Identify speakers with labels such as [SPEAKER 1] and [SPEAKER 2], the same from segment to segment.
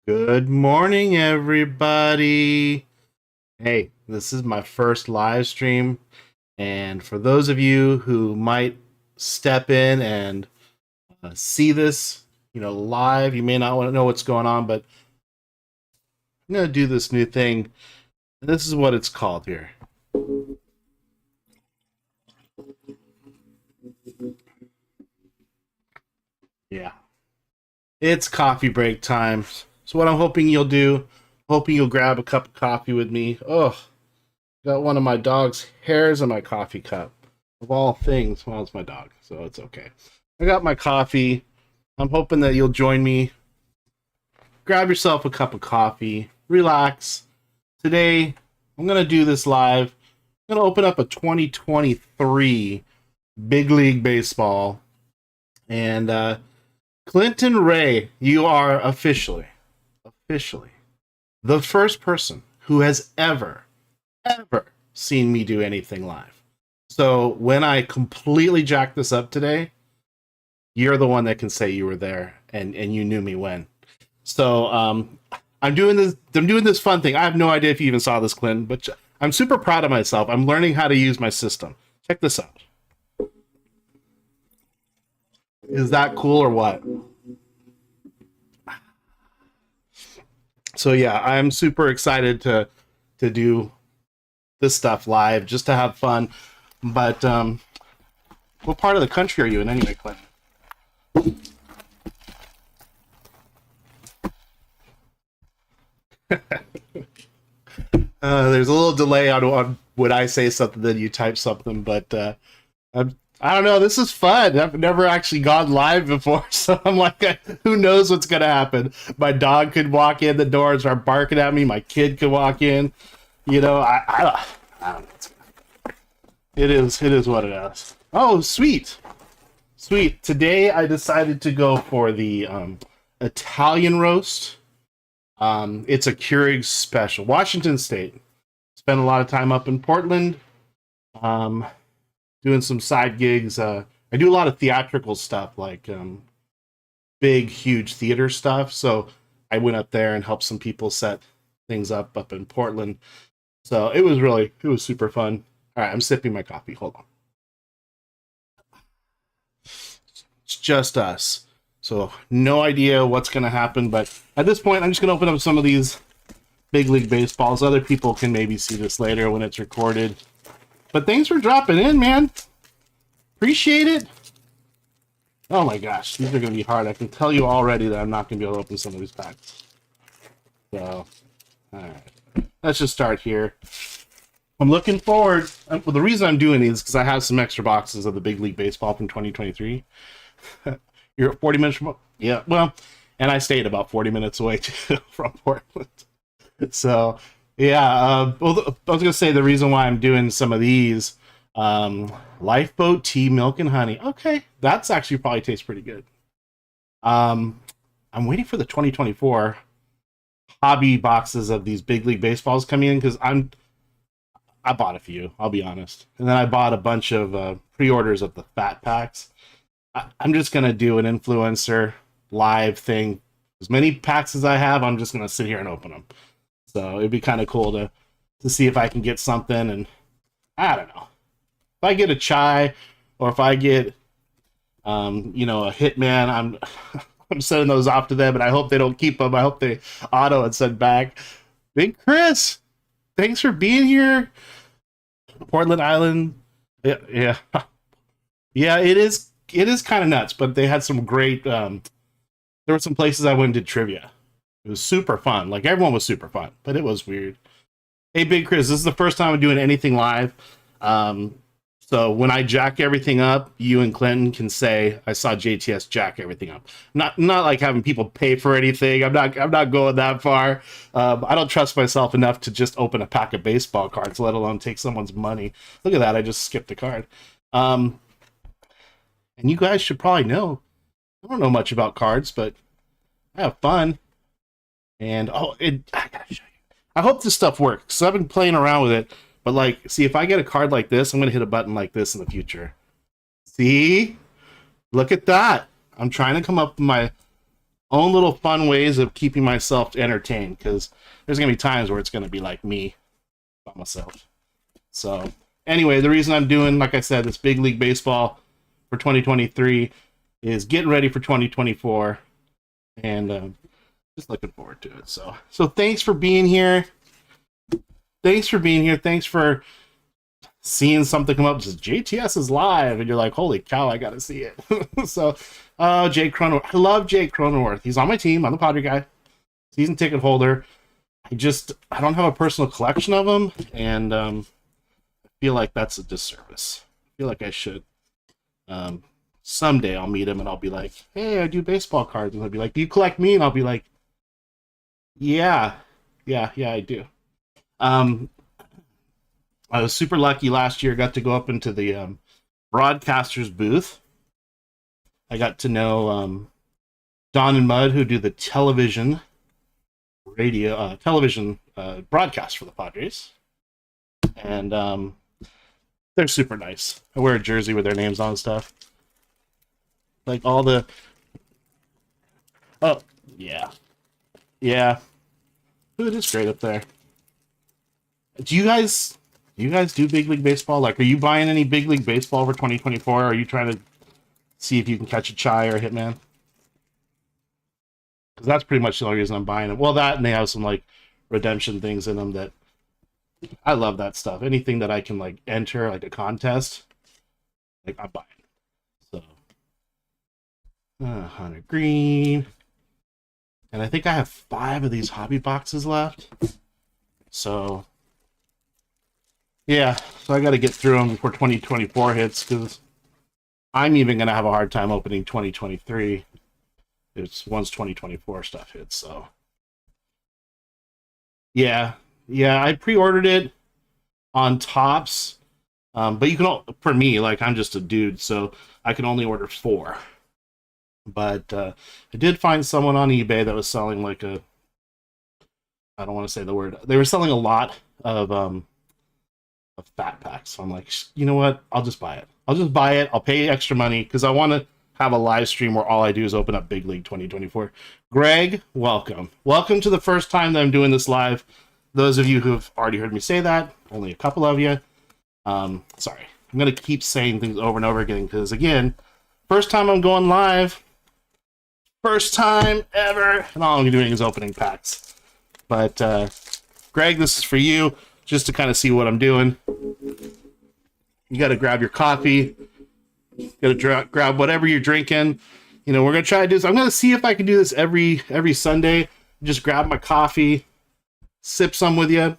[SPEAKER 1] Good morning, everybody. Hey, this is my first live stream. And for those of you who might step in and see this, live, you may not want to know what's going on, but I'm going to do this new thing. This is what it's called here. Yeah. It's coffee break time. So what I'm hoping you'll do, hoping you'll grab a cup of coffee with me. Oh, got one of my dog's hairs in my coffee cup. Of all things, well, it's my dog, so it's okay. I got my coffee. I'm hoping that you'll join me. Grab yourself a cup of coffee. Relax. Today, I'm going to do this live. I'm going to open up a 2023 Big League Baseball. And Clinton Ray, you are officially the first person who has ever seen me do anything live. So when I completely jack this up today, you're the one that can say you were there and you knew me when. So I'm doing this fun thing. I have no idea if you even saw this, Clinton, but I'm super proud of myself. I'm learning how to use my system. Check this out. Is that cool or what? So yeah, I'm super excited to do this stuff live just to have fun. But what part of the country are you in anyway, Clinton? There's a little delay on when I say something, then you type something, but I don't know. This is fun. I've never actually gone live before, so I'm like, who knows what's gonna happen? My dog could walk in the door and start barking at me. My kid could walk in. I don't know. It is what it is. Oh, sweet. Today I decided to go for the Italian roast. It's a Keurig special. Washington State. Spent a lot of time up in Portland. Doing some side gigs. I do a lot of theatrical stuff, like big, huge theater stuff. So I went up there and helped some people set things up in Portland. So it was super fun. All right, I'm sipping my coffee. Hold on. It's just us. So no idea what's going to happen. But at this point, I'm just going to open up some of these Big League Baseballs. Other people can maybe see this later when it's recorded. But thanks for dropping in, man. Appreciate it. Oh my gosh, these are going to be hard. I can tell you already that I'm not going to be able to open some of these packs. So, alright. Let's just start here. I'm looking forward. Well, the reason I'm doing these is because I have some extra boxes of the Big League Baseball from 2023. You're at 40 minutes from... Yeah, well, and I stayed about 40 minutes away too, from Portland. So... Yeah, well, I was going to say the reason why I'm doing some of these, Lifeboat Tea, Milk and Honey. Okay, that's actually probably tastes pretty good. I'm waiting for the 2024 hobby boxes of these Big League Baseballs coming in because I bought a few, I'll be honest. And then I bought a bunch of pre-orders of the fat packs. I'm just going to do an influencer live thing. As many packs as I have, I'm just going to sit here and open them. So it'd be kind of cool to see if I can get something, and I don't know. If I get a chai, or if I get, a Hitman, I'm sending those off to them, and I hope they don't keep them. I hope they auto and send back. Big Chris, thanks for being here. Portland Island, yeah. It is kind of nuts, but they had some great. There were some places I went and did trivia. It was super fun. Like, everyone was super fun, but it was weird. Hey, Big Chris, this is the first time I'm doing anything live. So when I jack everything up, you and Clinton can say, I saw JTS jack everything up. Not like having people pay for anything. I'm not going that far. I don't trust myself enough to just open a pack of baseball cards, let alone take someone's money. Look at that. I just skipped a card. And you guys should probably know. I don't know much about cards, but I have fun. And I gotta show you. I hope this stuff works. So I've been playing around with it, but like, see, if I get a card like this, I'm gonna hit a button like this in the future. See, look at that. I'm trying to come up with my own little fun ways of keeping myself entertained, because there's gonna be times where it's gonna be like me by myself. So anyway, the reason I'm doing, like I said, this big league baseball for 2023 is getting ready for 2024, and just looking forward to it. So thanks for being here. Thanks for being here. Thanks for seeing something come up. Just JTS is live, and you're like, holy cow, I gotta see it. So Jake Cronenworth. I love Jake Cronenworth. He's on my team. I'm the Padre guy, season ticket holder. I don't have a personal collection of them, and I feel like that's a disservice. I feel like I should. Someday I'll meet him and I'll be like, hey, I do baseball cards, and he'll be like, do you collect me? And I'll be like, yeah, I do. I was super lucky last year. Got to go up into the broadcaster's booth. I got to know Don and Mud, who do the television broadcast for the Padres, and they're super nice. I wear a jersey with their names on and stuff. Like all the... Oh, yeah. Yeah. Ooh, it is great up there. Do you guys do Big League Baseball? Like, are you buying any Big League Baseball for 2024? Or are you trying to see if you can catch a Chai or a Hitman? Because that's pretty much the only reason I'm buying it. Well, that, and they have some, like, redemption things in them that... I love that stuff. Anything that I can, like, enter, like, a contest, like, I'm buying. So... Hunter Green. And I think I have 5 of these hobby boxes left. So... yeah, so I got to get through them before 2024 hits, because I'm even going to have a hard time opening 2023 once 2024 stuff hits. So yeah, I pre-ordered it on Topps, but you can, for me, like, I'm just a dude, so I can only order 4. But I did find someone on eBay that was selling like I don't want to say the word. They were selling a lot of fat packs. So I'm like, you know what? I'll just buy it. I'll pay extra money because I want to have a live stream where all I do is open up Big League 2024. Greg, welcome. Welcome to the first time that I'm doing this live. Those of you who have already heard me say that, only a couple of you. Sorry. I'm going to keep saying things over and over again because, again, first time I'm going live. First time ever. And all I'm doing is opening packs. But, Greg, this is for you. Just to kind of see what I'm doing. You got to grab your coffee. You got to grab whatever you're drinking. You know, we're going to try to do this. I'm going to see if I can do this every Sunday. Just grab my coffee, sip some with you.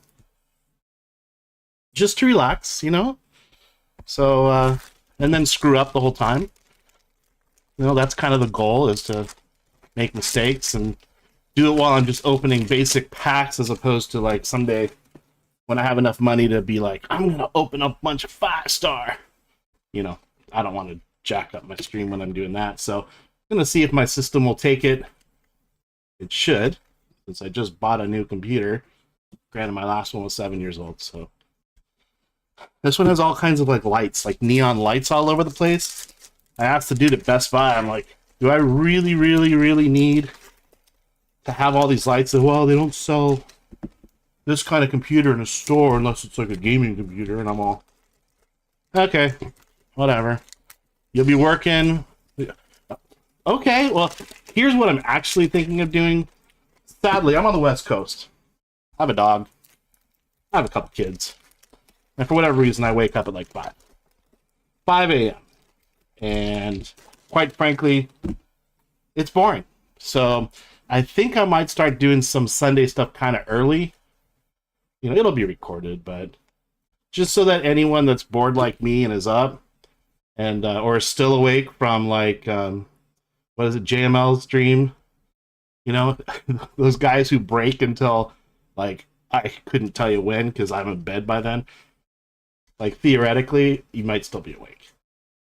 [SPEAKER 1] Just to relax, you know? So, and then screw up the whole time. You know, that's kind of the goal, is to make mistakes and do it while I'm just opening basic packs, as opposed to, like, someday when I have enough money to be like, I'm going to open up a bunch of 5-star. You know, I don't want to jack up my stream when I'm doing that. So I'm going to see if my system will take it. It should, since I just bought a new computer. Granted, my last one was 7 years old. So this one has all kinds of like lights, like neon lights all over the place. I asked the dude at Best Buy, I'm like, do I really, really, really need to have all these lights? And, well, they don't sell this kind of computer in a store unless it's like a gaming computer. And I'm all, okay, whatever. You'll be working. Okay, well, here's what I'm actually thinking of doing. Sadly, I'm on the West Coast. I have a dog. I have a couple kids. And for whatever reason, I wake up at like 5 a.m. And quite frankly, it's boring. So I think I might start doing some Sunday stuff kind of early. You know, it'll be recorded, but just so that anyone that's bored like me and is up and or is still awake from like what is it, JML's stream? You know, those guys who break until like I couldn't tell you when because I'm in bed by then. Like theoretically, you might still be awake.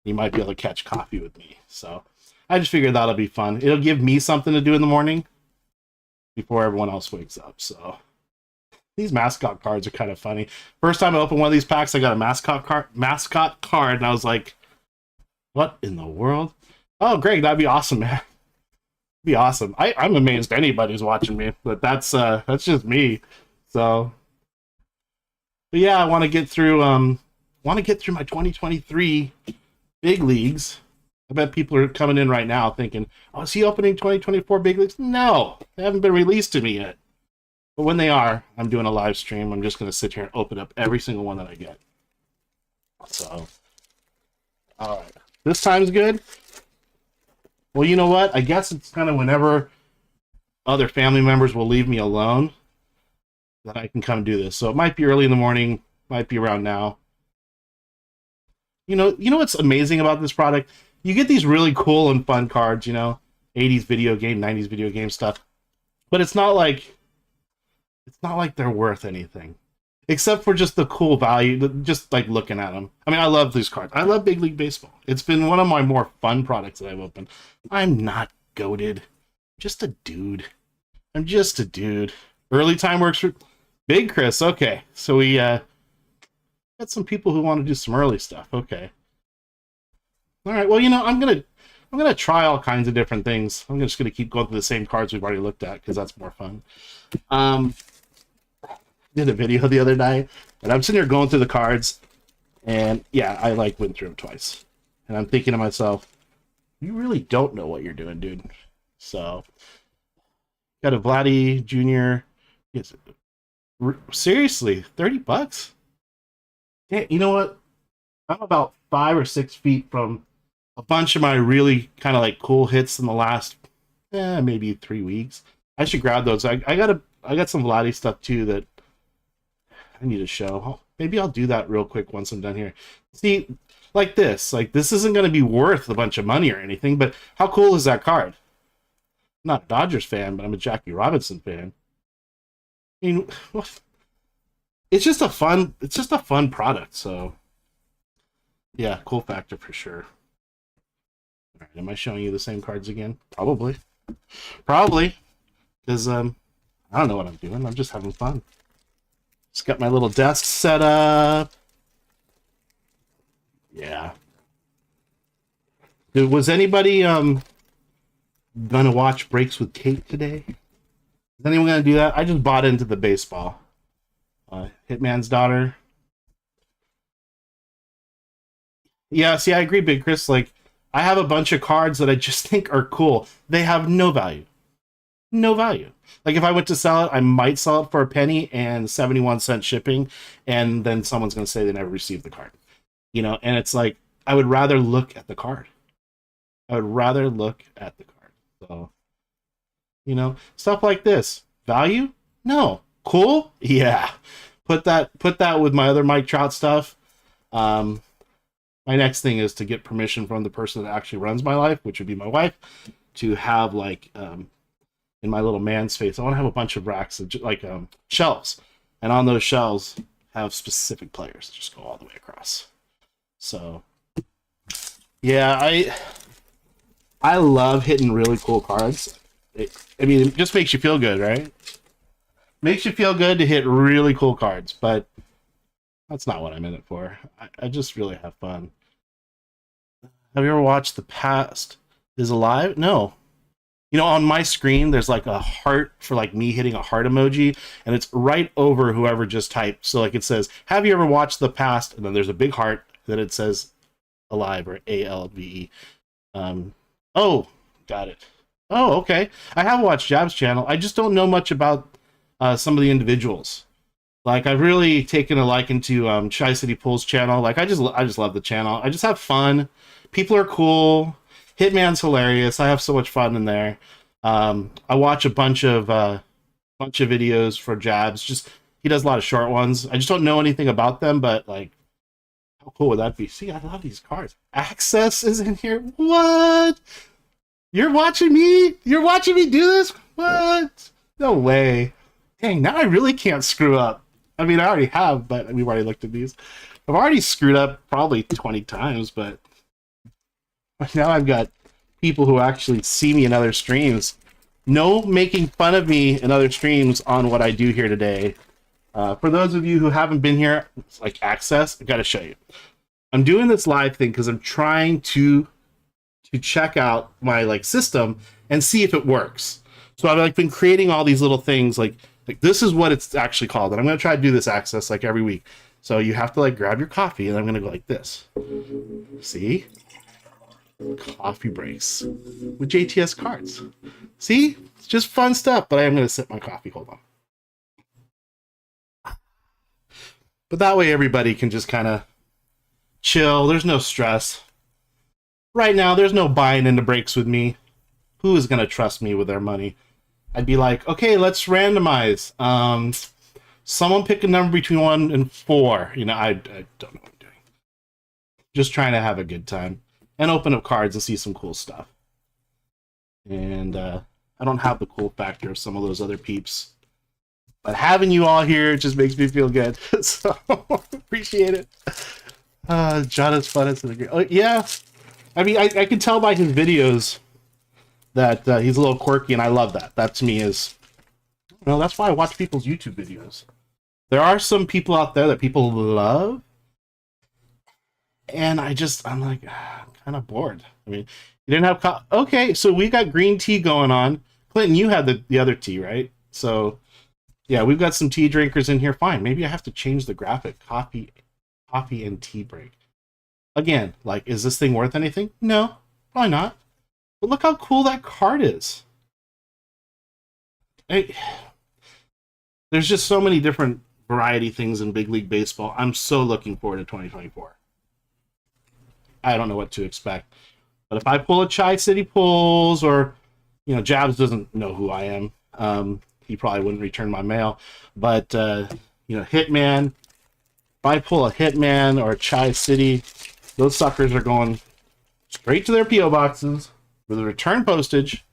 [SPEAKER 1] You might be able to catch coffee with me. So I just figured that'll be fun. It'll give me something to do in the morning before everyone else wakes up. So these mascot cards are kind of funny. First time I opened one of these packs, I got a mascot card, and I was like, what in the world? Oh, Greg, that'd be awesome, man. Be awesome. I'm amazed anybody's watching me, but that's just me. So, but yeah, I want to get through my 2023 big leagues. I bet people are coming in right now thinking, "Oh, is he opening 2024 big leagues?" No, they haven't been released to me yet. But when they are, I'm doing a live stream. I'm just going to sit here and open up every single one that I get. So, all right. This time's good. Well, you know what? I guess it's kind of whenever other family members will leave me alone that I can come do this. So it might be early in the morning, might be around now. You know what's amazing about this product? You get these really cool and fun cards, 80s video game, 90s video game stuff. But it's not like they're worth anything. Except for just the cool value, just like looking at them. I mean, I love these cards. I love Big League Baseball. It's been one of my more fun products that I've opened. I'm not goated. Just a dude. I'm just a dude. Early time works for Big Chris. Okay, so we got some people who want to do some early stuff. Okay. All right. Well, I'm gonna try all kinds of different things. I'm just gonna keep going through the same cards we've already looked at because that's more fun. Did a video the other night, and I'm sitting here going through the cards, and yeah, I went through them twice, and I'm thinking to myself, you really don't know what you're doing, dude. So, got a Vladdy Jr. Seriously, $30? Yeah, you know what? I'm about 5 or 6 feet from a bunch of my really kind of cool hits in the last maybe 3 weeks. I should grab those. I got some Vladdy stuff too that I need to show. Maybe I'll do that real quick once I'm done here. See, this isn't going to be worth a bunch of money or anything, but how cool is that card? I'm not a Dodgers fan, but I'm a Jackie Robinson fan. I mean, it's just a fun product. So, yeah, cool factor for sure. All right, am I showing you the same cards again? Probably, because I don't know what I'm doing. I'm just having fun. Just got my little desk set up. Yeah. Was anybody gonna watch Breaks with Kate today? Is anyone gonna do that? I just bought into the baseball. Hitman's Daughter. Yeah, see, I agree, Big Chris. I have a bunch of cards that I just think are cool. They have no value. No value. If I went to sell it, I might sell it for a penny and 71-cent shipping, and then someone's going to say they never received the card. And it's I would rather look at the card. So, stuff like this. Value? No. Cool? Yeah. Put that with my other Mike Trout stuff. My next thing is to get permission from the person that actually runs my life, which would be my wife, to have in my little man space, I want to have a bunch of racks of shelves, and on those shelves have specific players just go all the way across. So, yeah, I love hitting really cool cards. It just makes you feel good, right? Makes you feel good to hit really cool cards, but that's not what I'm in it for. I just really have fun. Have you ever watched The Past Is Alive? No. On my screen, there's a heart for me hitting a heart emoji, and it's right over whoever just typed. So it says, have you ever watched The Past? And then there's a big heart that it says Alive, or ALVE. Oh, got it. Oh, okay. I have watched Jab's channel. I just don't know much about some of the individuals. I've really taken a liking to Chi City Pool's channel. I just love the channel. I just have fun. People are cool. Hitman's hilarious. I have so much fun in there. I watch a bunch of videos for Jabs. He does a lot of short ones. I just don't know anything about them, but how cool would that be? See, I love these cards. Access is in here. What? You're watching me? You're watching me do this? What? No way. Dang, now I really can't screw up. I mean, I already have, but we've already looked at these. I've already screwed up probably 20 times, but now I've got people who actually see me in other streams. No making fun of me in other streams on what I do here today. For those of you who haven't been here, Access, I gotta show you. I'm doing this live thing because I'm trying to to check out my like system and see if it works. So I've like been creating all these little things like this is what it's actually called, and I'm gonna try to do this access like every week. So you have to like grab your coffee, and I'm gonna go like this. See, coffee breaks with JTS cards. See, it's just fun stuff. But I am gonna sip my coffee. Hold on. But that way everybody can just kind of chill. There's no stress. Right now, there's no buying into breaks with me. Who is going to trust me with their money? I'd be like, okay, let's randomize. Someone pick a number between 1 and 4. You know, I don't know what I'm doing. Just trying to have a good time. And open up cards and see some cool stuff. And I don't have the cool factor of some of those other peeps. But having you all here just makes me feel good. So, appreciate it. John is fun. Oh, yeah. I mean, I can tell by his videos that he's a little quirky, and I love that. That to me is, that's why I watch people's YouTube videos. There are some people out there that people love, and I'm like, I'm kind of bored. I mean, you didn't have okay, so we got green tea going on. Clinton, you had the other tea, right? So, yeah, we've got some tea drinkers in here. Fine, maybe I have to change the graphic. Coffee and tea break. Again, like, is this thing worth anything? No, probably not. But look how cool that card is. There's just so many different variety things in Big League Baseball. I'm so looking forward to 2024. I don't know what to expect. But if I pull a Chai City Pulls, or, Jabs doesn't know who I am. He probably wouldn't return my mail. But, Hitman, if I pull a Hitman or a Chai City, those suckers are going straight to their P.O. boxes with a return postage.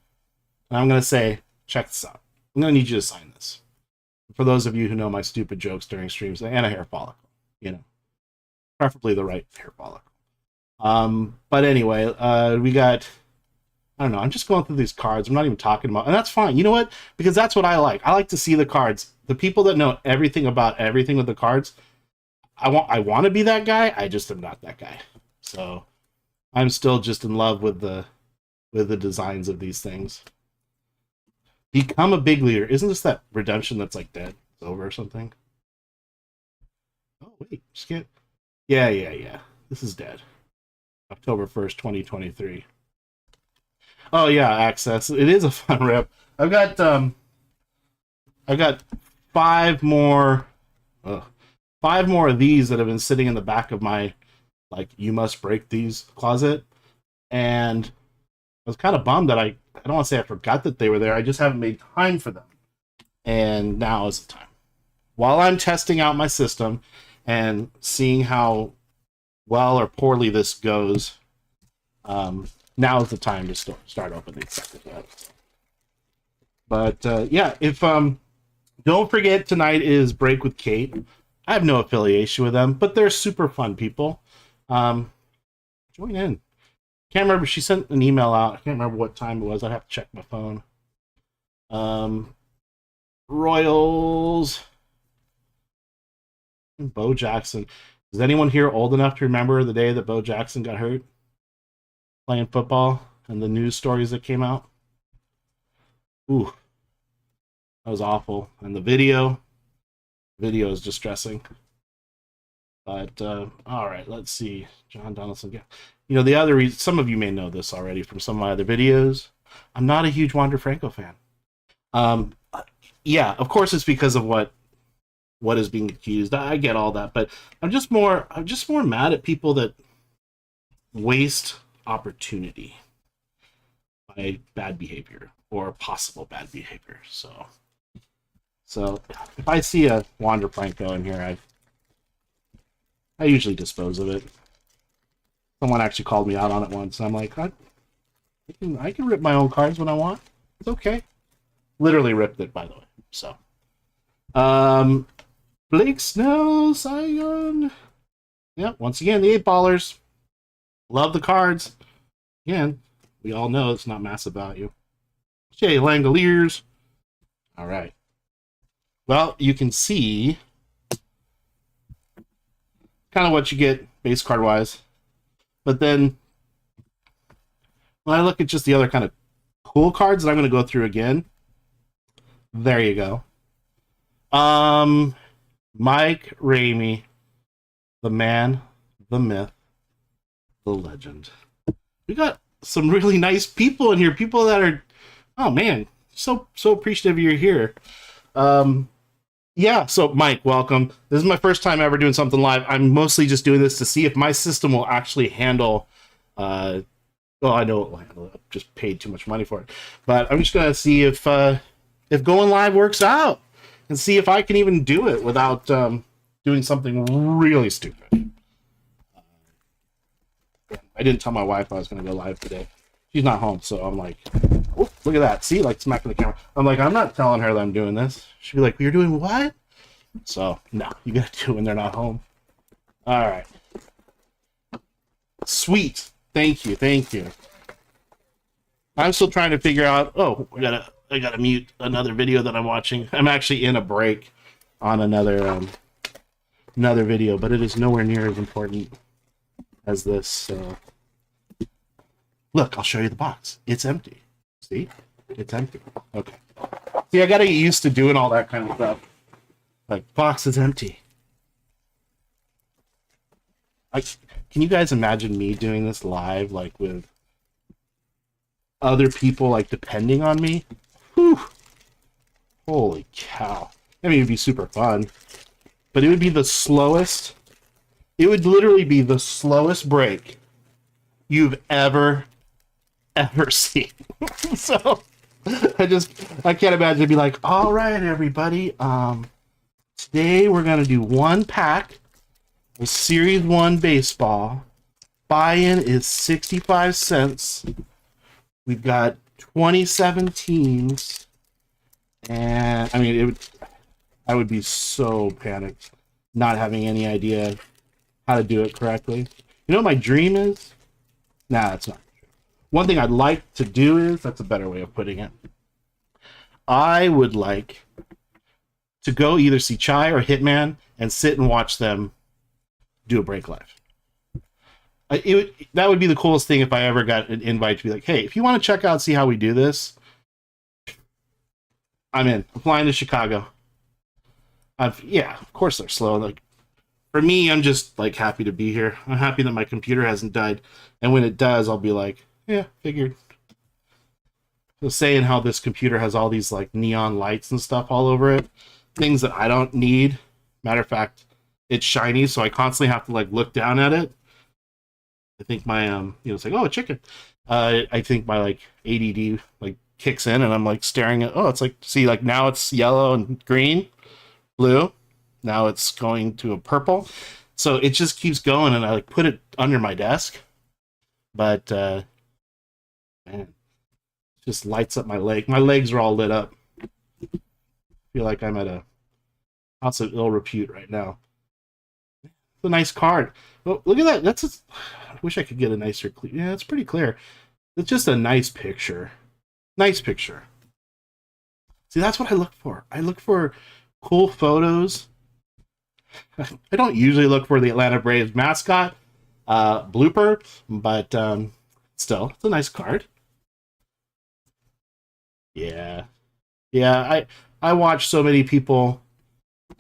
[SPEAKER 1] And I'm going to say, check this out. I'm going to need you to sign this. For those of you who know my stupid jokes during streams, and a hair follicle, preferably the right hair follicle. But anyway, we got, I don't know, I'm just going through these cards. I'm not even talking about, and that's fine. You know what? Because that's what I like. I like to see the cards. The people that know everything about everything with the cards, I want to be that guy. I just am not that guy. So I'm still just in love with the designs of these things. Become a big leader. Isn't this that redemption that's like dead? It's over or something? Oh, wait. Just get... Yeah. This is dead. October 1st, 2023. Oh, yeah, access. It is a fun rip. I've got 5 more... 5 more of these that have been sitting in the back of my, like, you must break these closet. And I was kind of bummed that I don't want to say I forgot that they were there. I just haven't made time for them. And now is the time. While I'm testing out my system and seeing how well or poorly this goes, now is the time to start opening stuff. But yeah, if don't forget, tonight is Break with Kate. I have no affiliation with them, but they're super fun people. Join in. Can't remember. She sent an email out. I can't remember what time it was. I'd have to check my phone. Royals. Bo Jackson. Is anyone here old enough to remember the day that Bo Jackson got hurt playing football and the news stories that came out? Ooh. That was awful. And the video is distressing. But all right, let's see. John Donaldson. The other reason, some of you may know this already from some of my other videos, I'm not a huge Wander Franco fan. Yeah, of course it's because of what is being accused. I get all that, but I'm just more mad at people that waste opportunity by bad behavior or possible bad behavior. So if I see a Wander Franco in here, I usually dispose of it. Someone actually called me out on it once, and I'm like, I can rip my own cards when I want. It's okay. Literally ripped it, by the way. So, Blake Snell, Cy Young. Yep, once again, the 8-ballers. Love the cards. Again, we all know it's not massive value. Jay Langoliers. All right. Well, you can see kind of what you get base card wise, but then when I look at just the other kind of cool cards that I'm going to go through again, there you go. Mike Ramey, the man, the myth, the legend. We got some really nice people in here. People that are, oh man, so appreciative you're here. Yeah, so Mike, welcome. This is my first time ever doing something live. I'm mostly just doing this to see if my system will actually handle. Well, I know it will handle it. I've just paid too much money for it, but I'm just gonna see if going live works out, and see if I can even do it without doing something really stupid. I didn't tell my wife I was gonna go live today. She's not home, so I'm like, oh, look at that. See, like smacking the camera. I'm like, I'm not telling her that I'm doing this. She'd be like, you're doing what? So, no, you gotta do it when they're not home. All right. Sweet. Thank you. Thank you. I'm still trying to figure out. Oh, I gotta mute another video that I'm watching. I'm actually in a break on another video, but it is nowhere near as important as this. So. Look, I'll show you the box. It's empty. See? It's empty. Okay. See, I gotta get used to doing all that kind of stuff. Like, box is empty. Can you guys imagine me doing this live, like, with other people, like, depending on me? Whew. Holy cow. I mean, it'd be super fun. But it would be the slowest. It would literally be the slowest break you've ever seen. So I can't imagine it'd be like, all right, everybody, today we're gonna do one pack of Series 1 baseball. Buy-in is 65 cents. We've got 27 teams, and I mean, I would be so panicked not having any idea how to do it correctly. You know what my dream is? Nah, that's not. One thing I'd like to do is, that's a better way of putting it, I would like to go either see Chai or Hitman and sit and watch them do a break live. That would be the coolest thing if I ever got an invite to be like, hey, if you want to check out, see how we do this, I'm in. I'm flying to Chicago. Yeah, of course they're slow. Like, for me, I'm just like happy to be here. I'm happy that my computer hasn't died, and when it does, I'll be like, yeah, figured. So saying how this computer has all these like neon lights and stuff all over it, things that I don't need. Matter of fact, it's shiny, so I constantly have to like look down at it. I think my it's like, oh, a chicken. I think my like ADD like kicks in, and I'm like staring at. Oh, it's like, see, like now it's yellow and green, blue. Now it's going to a purple. So it just keeps going, and I like put it under my desk, but man, it just lights up my leg. My legs are all lit up. I feel like I'm at a house of ill repute right now. It's a nice card. Oh, look at that. I wish I could get a nicer. Yeah, it's pretty clear. It's just a nice picture. Nice picture. See, that's what I look for. I look for cool photos. I don't usually look for the Atlanta Braves mascot blooper, but still, it's a nice card. Yeah. I watch so many people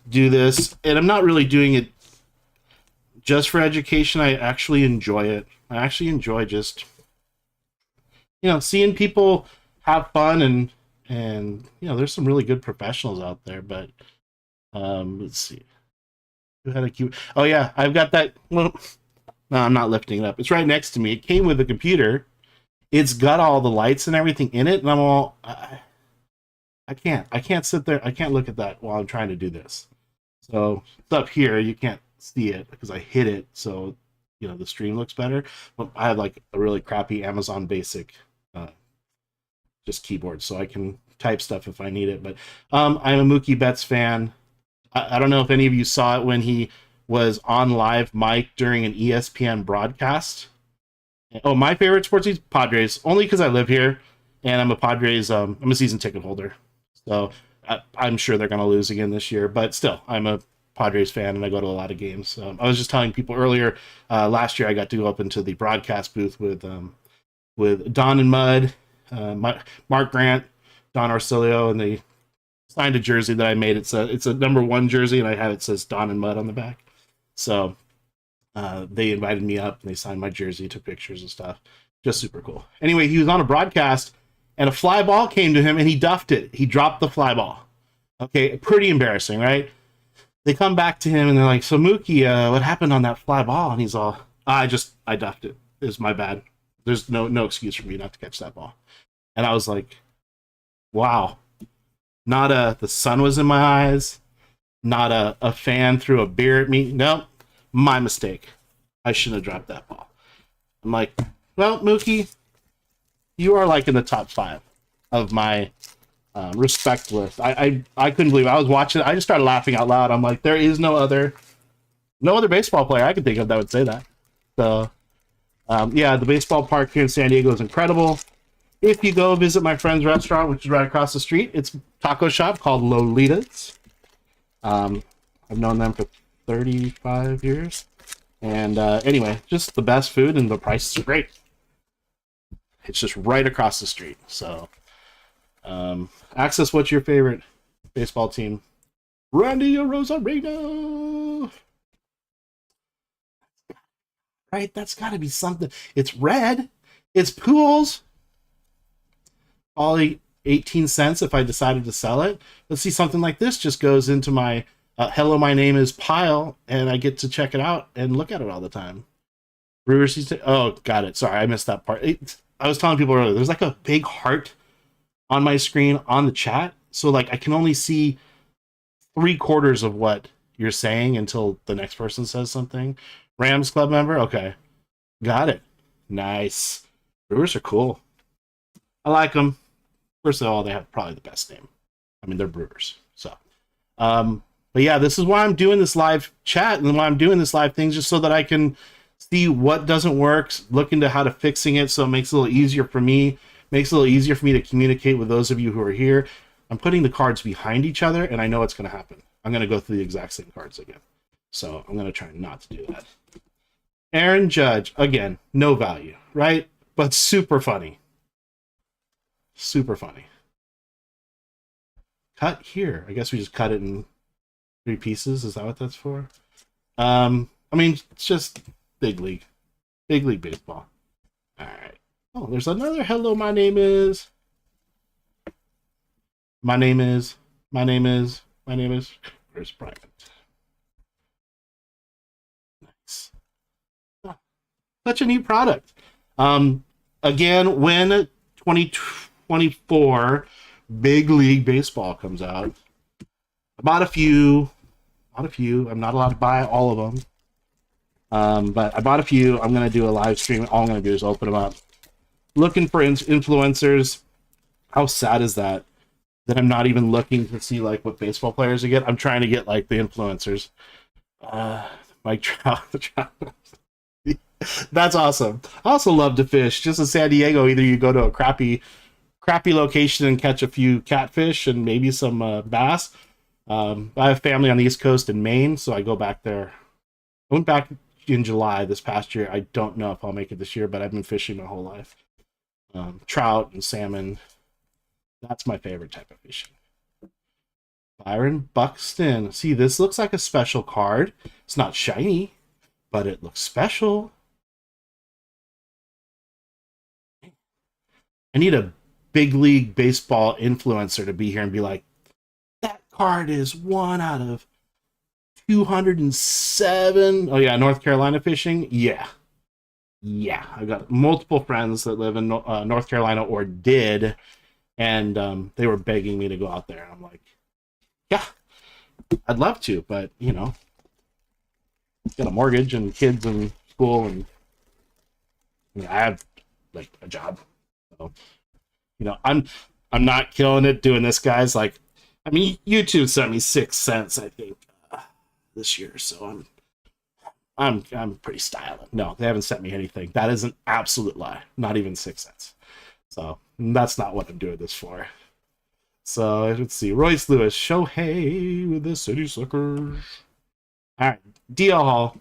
[SPEAKER 1] do this, and I'm not really doing it just for education. I actually enjoy it. I actually enjoy just, seeing people have fun, and there's some really good professionals out there, but let's see. Who had a cute? Oh yeah, I've got that. Well, no, I'm not lifting it up. It's right next to me. It came with the computer. It's got all the lights and everything in it, and I'm all, I can't sit there. I can't look at that while I'm trying to do this. So it's up here. You can't see it because I hit it, so the stream looks better. But I have like a really crappy Amazon Basic, just keyboard, so I can type stuff if I need it. But I'm a Mookie Betts fan. I don't know if any of you saw it when he was on live mic during an ESPN broadcast. Oh, my favorite sports team, Padres, only because I live here and I'm a Padres. I'm a season ticket holder, so I'm sure they're going to lose again this year. But still, I'm a Padres fan and I go to a lot of games. I was just telling people earlier, last year I got to go up into the broadcast booth with with Don and Mud, Mark Grant, Don Arcilio, and they signed a jersey that I made. It's a number 1 jersey, and I have it says Don and Mud on the back. So they invited me up, and they signed my jersey, took pictures and stuff. Just super cool. Anyway, he was on a broadcast, and a fly ball came to him, and he duffed it. He dropped the fly ball. Okay, pretty embarrassing, right? They come back to him, and they're like, so Mookie, what happened on that fly ball? And he's all, I duffed it. It was my bad. There's no excuse for me not to catch that ball. And I was like, wow. Not the sun was in my eyes. Not a fan threw a beer at me. No, my mistake. I shouldn't have dropped that ball. I'm like, well, Mookie, you are like in the top 5 of my respect list. I couldn't believe it. I was watching it. I just started laughing out loud. I'm like, there is no other baseball player I could think of that would say that. So, yeah, the baseball park here in San Diego is incredible. If you go visit my friend's restaurant, which is right across the street, it's a taco shop called Lolita's. I've known them for 35 years. And anyway, just the best food, and the prices are great. It's just right across the street. So, Access, what's your favorite baseball team? Randy Rosarino. Right, that's got to be something. It's red. It's Pools. Probably 18 cents if I decided to sell it. Let's see, something like this just goes into my hello, my name is pile, and I get to check it out and look at it all the time. Brewers, oh, got it. Sorry, I missed that part. I was telling people earlier, there's like a big heart on my screen on the chat. So like I can only see 3/4 of what you're saying until the next person says something. Rams Club member? Okay. Got it. Nice. Brewers are cool. I like them. First of all, they have probably the best name. I mean, they're Brewers. So, but yeah, this is why I'm doing this live chat and why I'm doing this live thing, just so that I can see what doesn't work, look into how to fixing it, so it makes it a little easier for me. Makes it a little easier for me to communicate with those of you who are here. I'm putting the cards behind each other, and I know what's going to happen. I'm going to go through the exact same cards again. So I'm going to try not to do that. Aaron Judge, again, no value, right? But super funny. Super funny. Cut here. I guess we just cut it in 3 pieces. Is that what that's for? I mean, it's just big league. Big league baseball. All right. Oh, there's another hello, my name is. Where's Bryant? Nice. Oh, such a neat product. Again, when 2024 Big League Baseball comes out, I bought a few. I'm not allowed to buy all of them. But I bought a few. I'm going to do a live stream. All I'm going to do is open them up. Looking for influencers. How sad is that? That I'm not even looking to see like what baseball players I get. I'm trying to get like the influencers. Mike Trout. That's awesome. I also love to fish. Just in San Diego, either you go to a crappy location and catch a few catfish and maybe some bass. I have family on the East Coast in Maine, so I go back there. I went back in July this past year. I don't know if I'll make it this year, but I've been fishing my whole life. Trout and salmon. That's my favorite type of fishing. Byron Buxton. See, this looks like a special card. It's not shiny, but it looks special. I need a big league baseball influencer to be here and be like, that card is 1 out of 207. Oh yeah, North Carolina fishing. Yeah. I've got multiple friends that live in North Carolina or did, and they were begging me to go out there. And I'm like, yeah, I'd love to, but you know, got a mortgage and kids and school, and you know, I have like a job. So, you know, I'm not killing it doing this, guys. Like, I mean, YouTube sent me 6 cents, I think, this year, so I'm pretty styling. No, they haven't sent me anything. That is an absolute lie. Not even 6 cents. So that's not what I'm doing this for. So let's see. Royce Lewis, Shohei with the City Slickers. All right, DL Hall.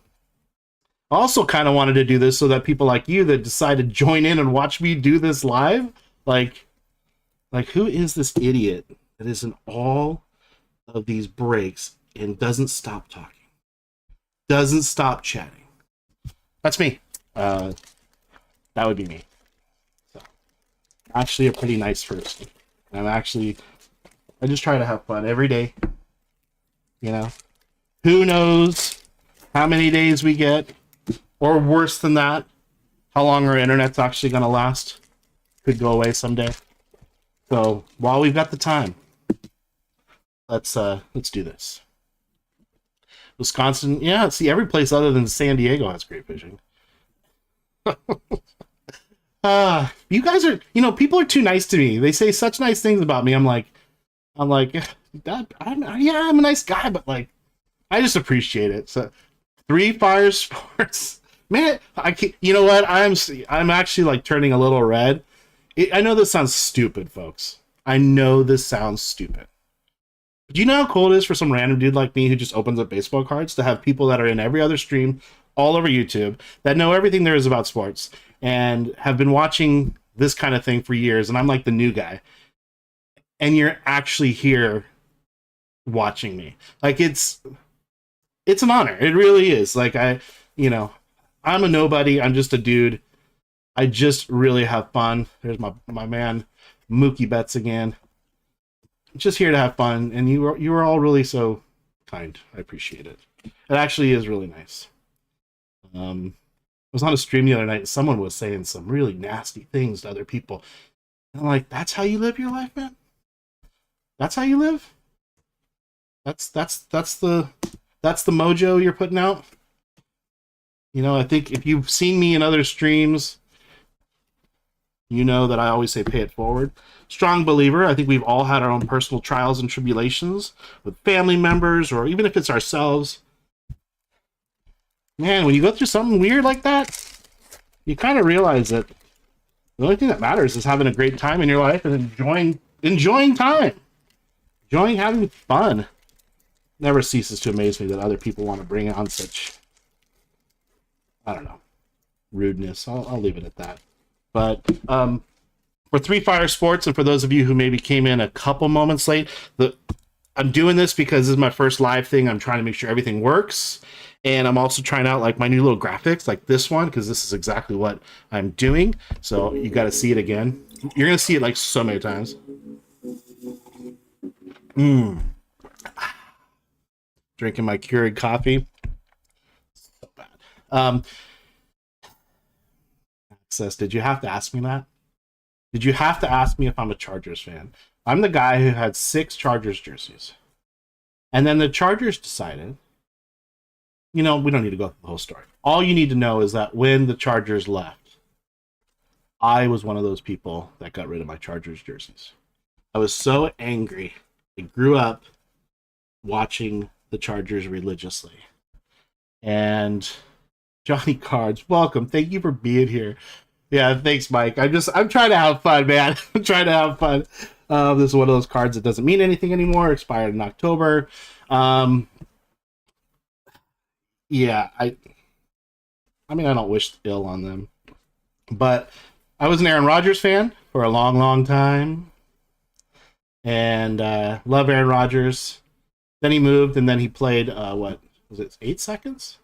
[SPEAKER 1] I also kind of wanted to do this so that people like you that decide to join in and watch me do this live, like, who is this idiot that is in all of these breaks and doesn't stop talking, doesn't stop chatting? That's me. That would be me. So, actually, a pretty nice person. I just try to have fun every day. You know, who knows how many days we get, or worse than that, how long our internet's actually going to last. Could go away someday. So while we've got the time, let's do this. Wisconsin, yeah. See, every place other than San Diego has great fishing. You guys are, people are too nice to me. They say such nice things about me. I'm like, yeah, I'm a nice guy, but like, I just appreciate it. So, Three Fire Sports, man. I can't, you know what? I'm actually like turning a little red. I know this sounds stupid, folks. I know this sounds stupid. But do you know how cool it is for some random dude like me who just opens up baseball cards to have people that are in every other stream all over YouTube that know everything there is about sports and have been watching this kind of thing for years, and I'm like the new guy. And you're actually here watching me. Like it's an honor. It really is. Like I'm a nobody. I'm just a dude. I just really have fun. There's my man Mookie Betts again. Just here to have fun, and you were all really so kind. I appreciate it. It actually is really nice. I was on a stream the other night and someone was saying some really nasty things to other people. And I'm like, that's how you live your life, man? That's how you live? That's the mojo you're putting out? I think if you've seen me in other streams, you know that I always say pay it forward. Strong believer. I think we've all had our own personal trials and tribulations with family members, or even if it's ourselves. Man, when you go through something weird like that, you kind of realize that the only thing that matters is having a great time in your life and enjoying time. Enjoying having fun. Never ceases to amaze me that other people want to bring on such, I don't know, rudeness. I'll leave it at that. But for Three Fire Sports, and for those of you who maybe came in a couple moments late, I'm doing this because this is my first live thing. I'm trying to make sure everything works. And I'm also trying out like my new little graphics, like this one, because this is exactly what I'm doing. So you got to see it again. You're going to see it like so many times. Drinking my Keurig coffee. So bad. Access, did you have to ask me that? Did you have to ask me if I'm a Chargers fan? I'm the guy who had 6 Chargers jerseys. And then the Chargers decided, we don't need to go through the whole story. All you need to know is that when the Chargers left, I was one of those people that got rid of my Chargers jerseys. I was so angry. I grew up watching the Chargers religiously. And Johnny Cards, welcome. Thank you for being here. Yeah, thanks, Mike. I'm trying to have fun, man. I'm trying to have fun. This is one of those cards that doesn't mean anything anymore. Expired in October. Yeah, I don't wish ill on them. But I was an Aaron Rodgers fan for a long, long time. And love Aaron Rodgers. Then he moved, and then he played, 8 seconds?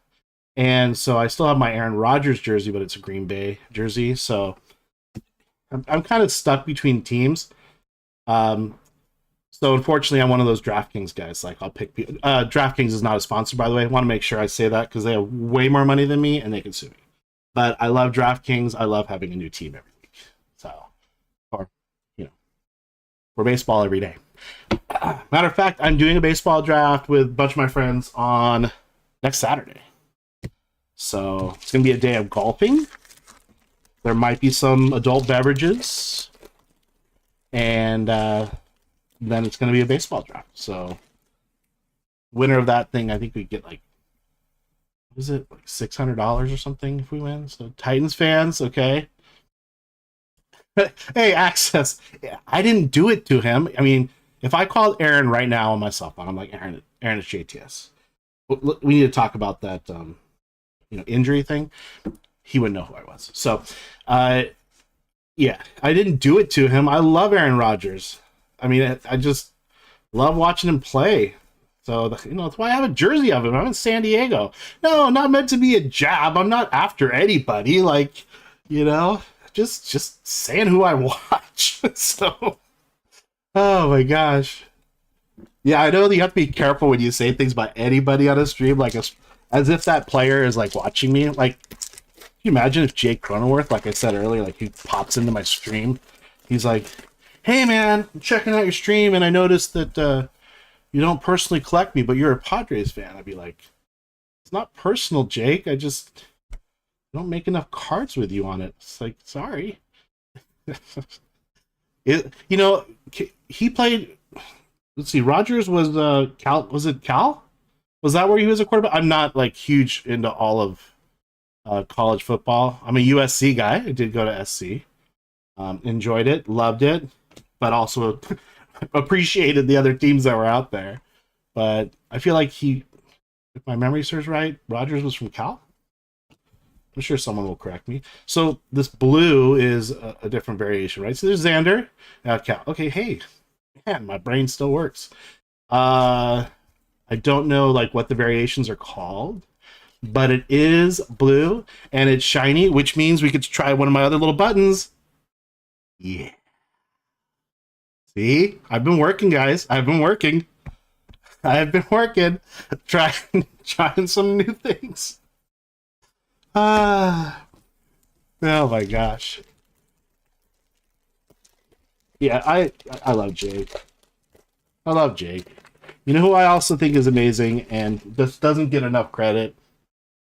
[SPEAKER 1] And so I still have my Aaron Rodgers jersey, but it's a Green Bay jersey. So I'm kind of stuck between teams. So unfortunately, I'm one of those DraftKings guys. Like I'll pick. DraftKings is not a sponsor, by the way. I want to make sure I say that because they have way more money than me and they can sue me. But I love DraftKings. I love having a new team every week. So, for baseball every day. Matter of fact, I'm doing a baseball draft with a bunch of my friends on next Saturday. So it's going to be a day of golfing. There might be some adult beverages. And then it's going to be a baseball draft. So winner of that thing, I think we get like $600 or something if we win. So Titans fans, okay. Hey, Access, I didn't do it to him. I mean, if I called Aaron right now on my cell phone, I'm like, Aaron, it's JTS. We need to talk about that injury thing, he wouldn't know who I was. So, yeah, I didn't do it to him. I love Aaron Rodgers. I mean, I just love watching him play. So, that's why I have a jersey of him. I'm in San Diego. No, not meant to be a jab. I'm not after anybody. Like, just saying who I watch. So, oh my gosh. Yeah, I know that you have to be careful when you say things about anybody on a stream, like as if that player is like watching me. Like, can you imagine if Jake Cronenworth, like I said earlier, like he pops into my stream, he's like, "Hey man, I'm checking out your stream, and I noticed that you don't personally collect me, but you're a Padres fan." I'd be like, "It's not personal, Jake. I just don't make enough cards with you on it." It's like, sorry. He played. Let's see. Rodgers was Cal. Was it Cal? Was that where he was a quarterback? I'm not like huge into all of college football. I'm a USC guy. I did go to SC. Enjoyed it, loved it, but also appreciated the other teams that were out there. But I feel like if my memory serves right, Rodgers was from Cal. I'm sure someone will correct me. So this blue is a different variation, right? So there's Xander. Cal. Okay, hey, man, my brain still works. I don't know like what the variations are called, but it is blue and it's shiny, which means we could try one of my other little buttons. Yeah. See, I've been working, guys. I've been working, trying some new things. Oh my gosh. Yeah, I love Jake. I love Jake. You know who I also think is amazing and just doesn't get enough credit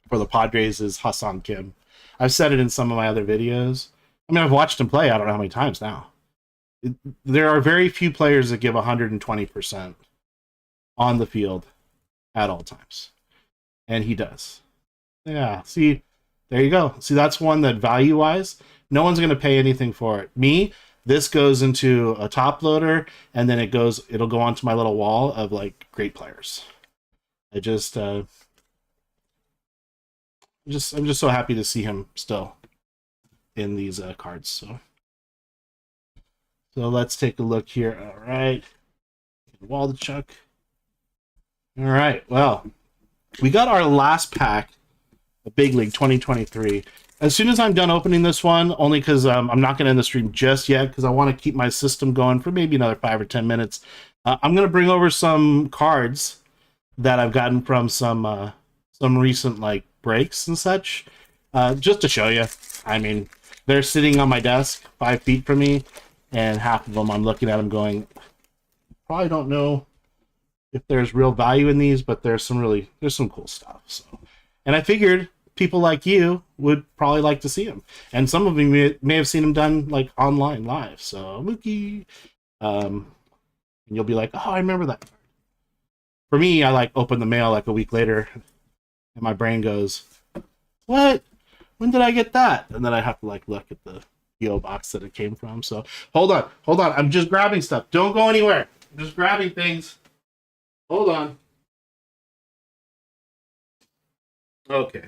[SPEAKER 1] for the Padres is Ha-Seong Kim. I've said it in some of my other videos. I mean, I've watched him play I don't know how many times now. There are very few players that give 120% on the field at all times. And he does. Yeah, see, there you go. See, that's one that value-wise, no one's going to pay anything for it. Me, this goes into a top loader, and then it'll go onto my little wall of like great players. I'm just so happy to see him still in these cards. So let's take a look here. All right, Waldichuk. All right, well, we got our last pack, the Big League 2023. As soon as I'm done opening this one, only because I'm not going to end the stream just yet, because I want to keep my system going for maybe another 5 or 10 minutes. I'm going to bring over some cards that I've gotten from some recent like breaks and such, just to show you. I mean, they're sitting on my desk 5 feet from me, and half of them I'm looking at them going, probably don't know if there's real value in these, but there's some cool stuff. So, and I figured people like you would probably like to see them, and some of you may have seen them done like online live. So Mookie, and you'll be like, oh, I remember that. For me, I like open the mail like a week later, and my brain goes, what? When did I get that? And then I have to like look at the PO box that it came from. So hold on. I'm just grabbing stuff. Don't go anywhere. I'm just grabbing things. Hold on. Okay.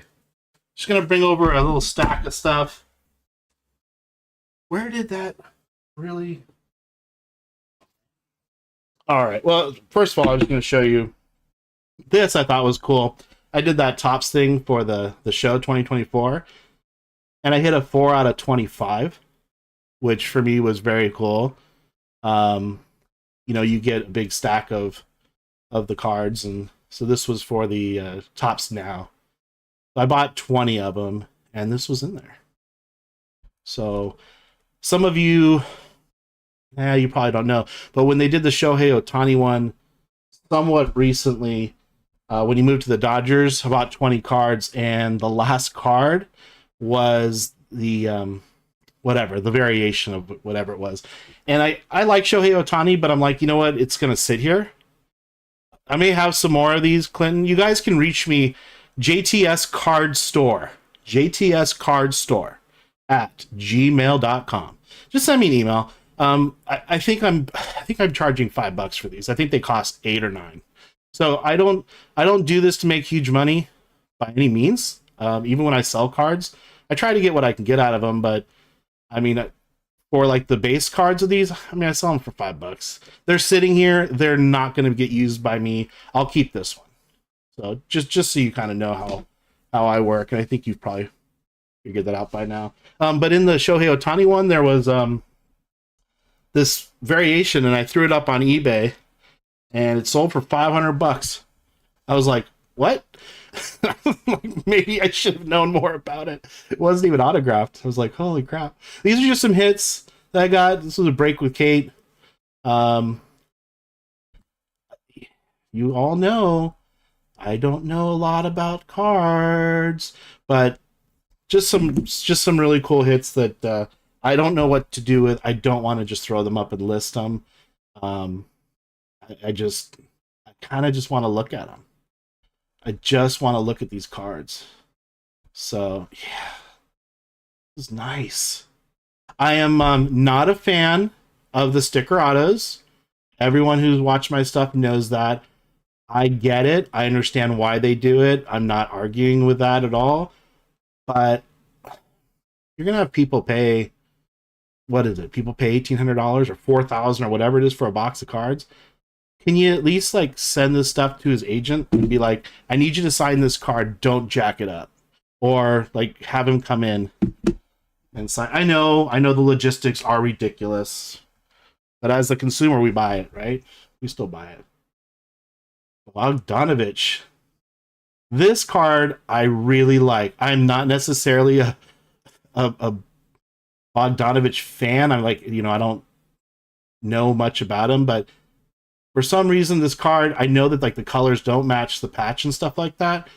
[SPEAKER 1] Just gonna bring over a little stack of stuff. Where did that really? All right. Well, first of all, I was gonna show you this. I thought was cool. I did that tops thing for the show 2024, and I hit a 4 out of 25, which for me was very cool. You get a big stack of the cards, and so this was for the tops now. I bought 20 of them, and this was in there. So some of you, you probably don't know, but when they did the Shohei Ohtani one somewhat recently, when he moved to the Dodgers, about 20 cards, and the last card was the the variation of whatever it was. And I like Shohei Ohtani, but I'm like, you know what? It's going to sit here. I may have some more of these, Clinton. You guys can reach me, JTS Card Store at gmail.com. Just send me an email. I think I'm charging $5 for these. I think they cost 8 or 9. So I don't do this to make huge money by any means. Even when I sell cards, I try to get what I can get out of them. But I mean, for like the base cards of these, I mean, I sell them for $5. They're sitting here. They're not going to get used by me. I'll keep this one. So just so you kind of know how I work, and I think you've probably figured that out by now. But in the Shohei Ohtani one, there was this variation, and I threw it up on eBay, and it sold for $500. I was like, what? Like, maybe I should have known more about it. It wasn't even autographed. I was like, holy crap. These are just some hits that I got. This was a break with Kate. You all know I don't know a lot about cards, but just some really cool hits that I don't know what to do with. I don't want to just throw them up and list them. I kind of just want to look at them. I just want to look at these cards. So, yeah. This is nice. I am not a fan of the sticker autos. Everyone who's watched my stuff knows that. I get it. I understand why they do it. I'm not arguing with that at all. But you're going to have people pay, what is it? People pay $1,800 or $4,000 or whatever it is for a box of cards. Can you at least like send this stuff to his agent and be like, I need you to sign this card, don't jack it up? Or like have him come in and sign. I know the logistics are ridiculous, but as the consumer, we buy it, right? We still buy it. Bogdanovich. This card I really like. I'm not necessarily a Bogdanovich fan. I'm like, I don't know much about him, but for some reason, this card, I know that like the colors don't match the patch and stuff like that,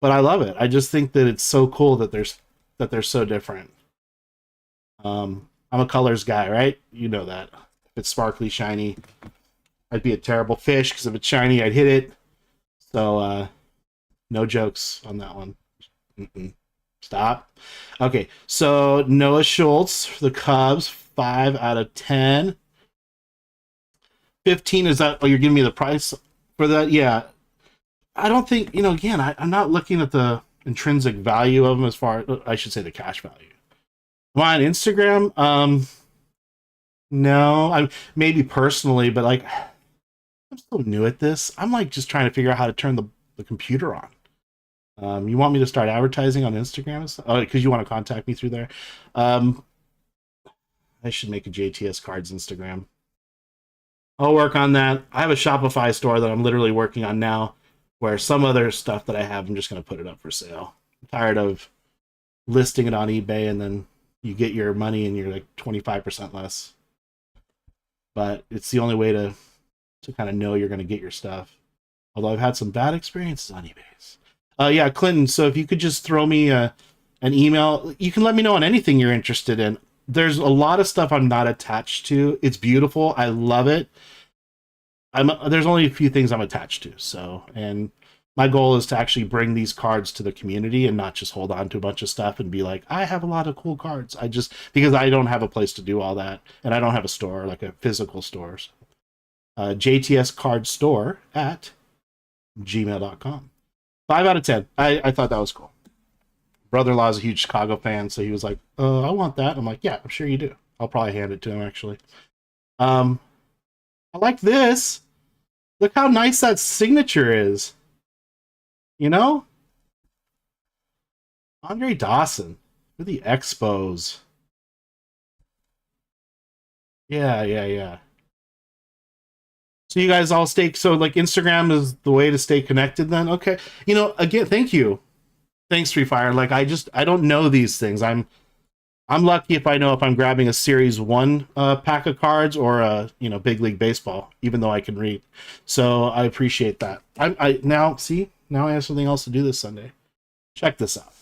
[SPEAKER 1] but I love it. I just think that it's so cool that they're so different. I'm a colors guy, right? You know that. If it's sparkly, shiny, I'd be a terrible fish because if it's shiny, I'd hit it. So, no jokes on that one. Stop. Okay, so Noah Schultz for the Cubs, 5 out of 10. 15, is that, you're giving me the price for that? Yeah. I don't think, again, I'm not looking at the intrinsic value of them as far, I should say the cash value. Am I on Instagram? No, maybe personally, but like, I'm still new at this. I'm like just trying to figure out how to turn the computer on. You want me to start advertising on Instagram? Oh, because you want to contact me through there. I should make a JTS Cards Instagram. I'll work on that. I have a Shopify store that I'm literally working on now, where some other stuff that I have, I'm just going to put it up for sale. I'm tired of listing it on eBay and then you get your money and you're like 25% less. But it's the only way to kind of know you're going to get your stuff. Although I've had some bad experiences on eBay. Yeah, Clinton, so if you could just throw me an email, you can let me know on anything you're interested in. There's a lot of stuff I'm not attached to. It's beautiful. I love it. There's only a few things I'm attached to. So, and my goal is to actually bring these cards to the community and not just hold on to a bunch of stuff and be like, I have a lot of cool cards. Because I don't have a place to do all that. And I don't have a store, like a physical store. So, JTS Card Store at gmail.com. 5 out of 10. I thought that was cool. Brother-in-law is a huge Chicago fan, so he was like, I want that. I'm like, yeah, I'm sure you do. I'll probably hand it to him, actually. I like this. Look how nice that signature is. Andre Dawson for the Expos. Yeah. So you guys all so like Instagram is the way to stay connected then? Okay. Again, thank you. Thanks, Free Fire. Like I don't know these things. I'm lucky if I know if I'm grabbing a Series 1 pack of cards or a Big League Baseball, even though I can read. So I appreciate that. Now I have something else to do this Sunday. Check this out.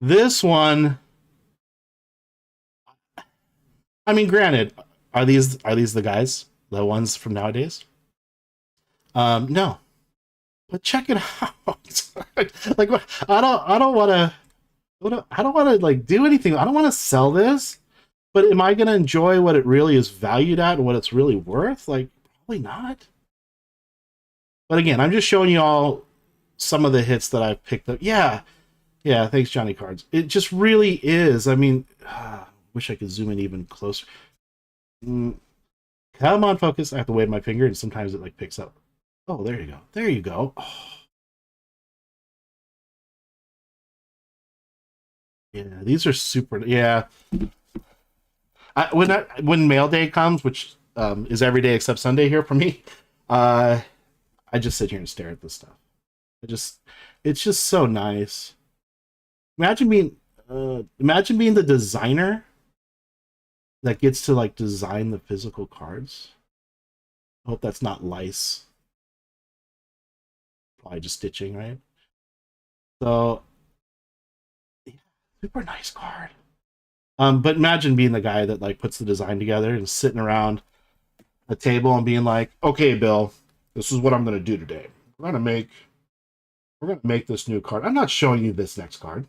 [SPEAKER 1] This one, I mean, granted, are these the guys, the ones from nowadays? No. But check it out. Like, I don't want to like do anything. I don't want to sell this. But am I going to enjoy what it really is valued at and what it's really worth? Like, probably not. But again, I'm just showing you all some of the hits that I've picked up. Yeah, yeah. Thanks, Johnny Cards. It just really is. I mean, wish I could zoom in even closer. Come on, focus. I have to wave my finger, and sometimes it like picks up. Oh, there you go. There you go. Oh. Yeah, these are super. Yeah, when mail day comes, which is every day except Sunday here for me, I just sit here and stare at this stuff. It's just so nice. Imagine being the designer that gets to like design the physical cards. I hope that's not lice. Probably just stitching, right? So, yeah, super nice card. But imagine being the guy that like puts the design together and sitting around a table and being like, "Okay, Bill, this is what I'm gonna do today. We're gonna make this new card. I'm not showing you this next card.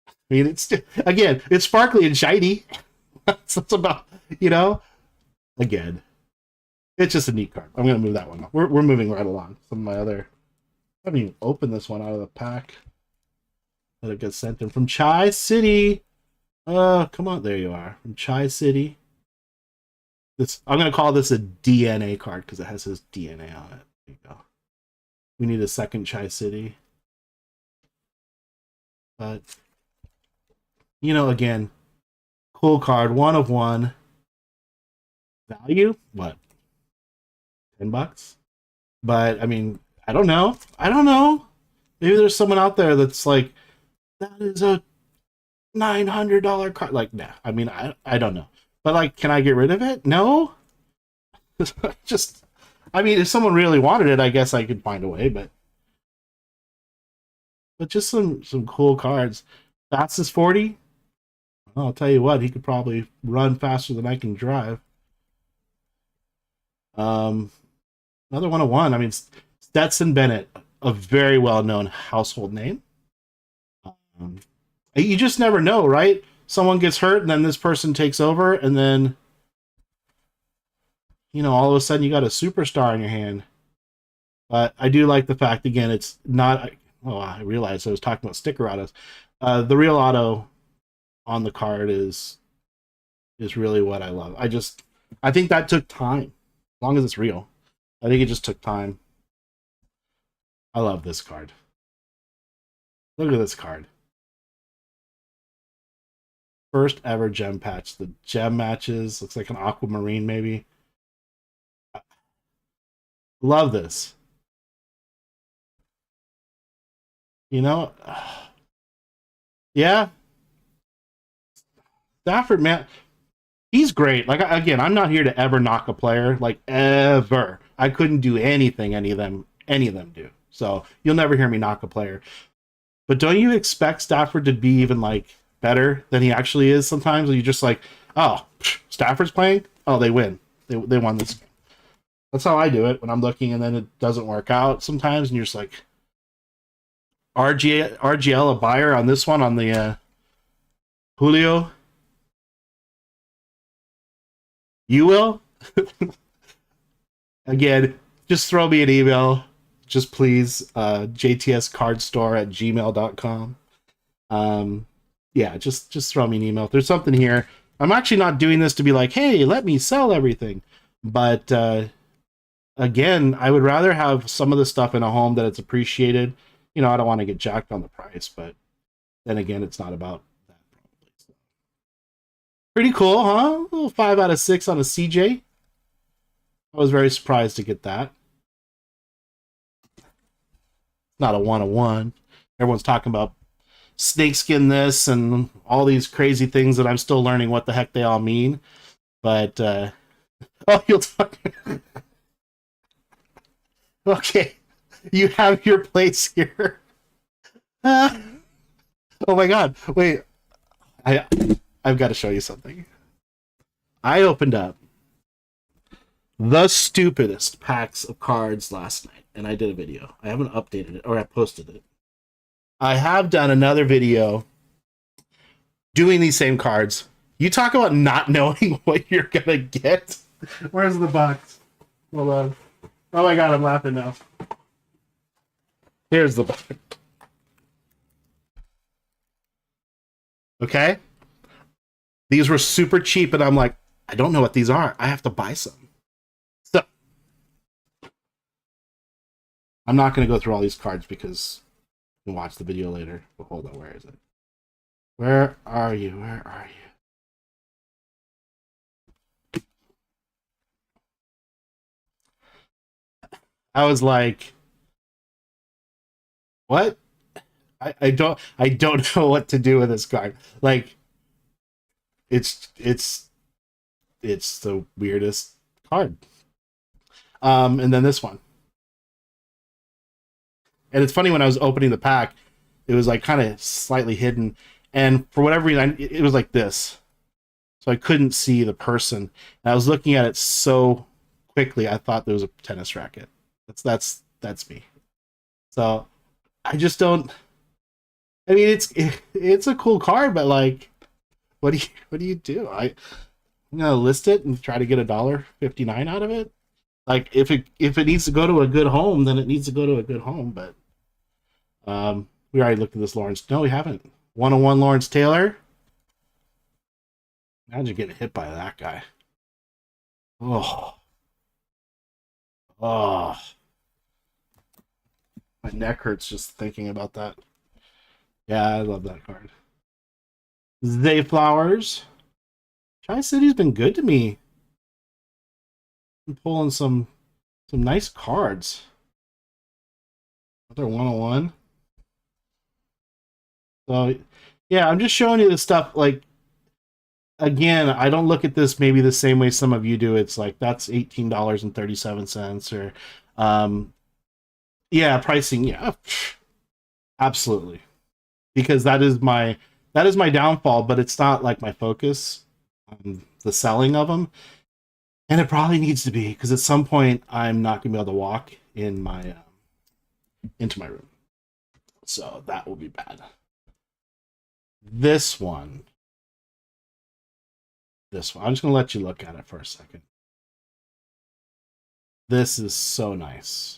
[SPEAKER 1] I mean, it's sparkly and shiny. That's about, again, it's just a neat card. I'm gonna move that one. We're moving right along. Some of my other, I haven't even opened this one out of the pack that it gets sent in from Chai City. Come on, there you are, from Chai City. I'm gonna call this a DNA card because it has his DNA on it. There you go. We need a second Chai City, but again, cool card, 1 of 1. Value what? $10? But I mean, I don't know. Maybe there's someone out there that's like, that is a $900 card. Like, nah. I mean, I don't know. But like, can I get rid of it? No. Just, I mean, if someone really wanted it, I guess I could find a way. But just some cool cards. Fastest 40. I'll tell you what, he could probably run faster than I can drive. Another 1 of 1. I mean, Stetson Bennett, a very well-known household name. You just never know, right? Someone gets hurt, and then this person takes over, and then, all of a sudden you got a superstar in your hand. But I do like the fact, again, it's not... Oh, I realized I was talking about sticker autos. The real auto on the card is really what I love. I think that took time. As long as it's real. I think it just took time. I love this card. Look at this card. First ever gem patch. The gem matches. Looks like an aquamarine, maybe. Love this. Yeah. Stafford, man, he's great. Like, again, I'm not here to ever knock a player, like, ever. I couldn't do anything any of them do. So you'll never hear me knock a player. But don't you expect Stafford to be even like better than he actually is sometimes? Or you just like, oh, Stafford's playing? Oh, they win. They won this game. That's how I do it when I'm looking and then it doesn't work out sometimes, and you're just like, RGL a buyer on this one, on the Julio. You will? Again, just throw me an email. Just please, jtscardstore@gmail.com. Yeah, just throw me an email. If there's something here, I'm actually not doing this to be like, hey, let me sell everything. But again, I would rather have some of the stuff in a home that it's appreciated. I don't want to get jacked on the price, but then again, it's not about that probably. So. Pretty cool, huh? A little 5 out of 6 on a CJ. I was very surprised to get that. Not a 1 of 1. Everyone's talking about snakeskin this and all these crazy things that I'm still learning what the heck they all mean. But oh, you'll talk. Okay, you have your place here. Oh my god! Wait, I've got to show you something. I opened up the stupidest packs of cards last night, and I did a video. I haven't updated it, or I posted it. I have done another video doing these same cards. You talk about not knowing what you're gonna get. Where's the box? Hold on. Oh my god, I'm laughing now. Here's the box. Okay. These were super cheap, and I'm like, I don't know what these are. I have to buy some. So I'm not going to go through all these cards because you can watch the video later. But hold on, where is it? Where are you? Where are you? I was like, what? I don't know what to do with this card. Like, it's the weirdest card. And then this one. And it's funny, when I was opening the pack, it was like kind of slightly hidden, and for whatever reason, it was like this, so I couldn't see the person. And I was looking at it so quickly, I thought there was a tennis racket. That's me. So I just don't. I mean, it's a cool card, but like, what do you do? I'm gonna list it and try to get $1.59 out of it. Like, if it needs to go to a good home, then it needs to go to a good home. But we already looked at this Lawrence. No, we haven't. 101 Lawrence Taylor. Imagine getting hit by that guy. Oh. Oh. My neck hurts just thinking about that. Yeah, I love that card. Zay Flowers. Tri-City's been good to me. I'm pulling some nice cards. Another 101. So, yeah, I'm just showing you the stuff. Like, again, I don't look at this maybe the same way some of you do. It's like, that's $18.37, or yeah, pricing, yeah, absolutely, because that is my downfall, but it's not like my focus, the selling of them. And it probably needs to be, because at some point I'm not gonna be able to walk in my into my room, so that will be bad. This one, I'm just gonna let you look at it for a second. This is so nice.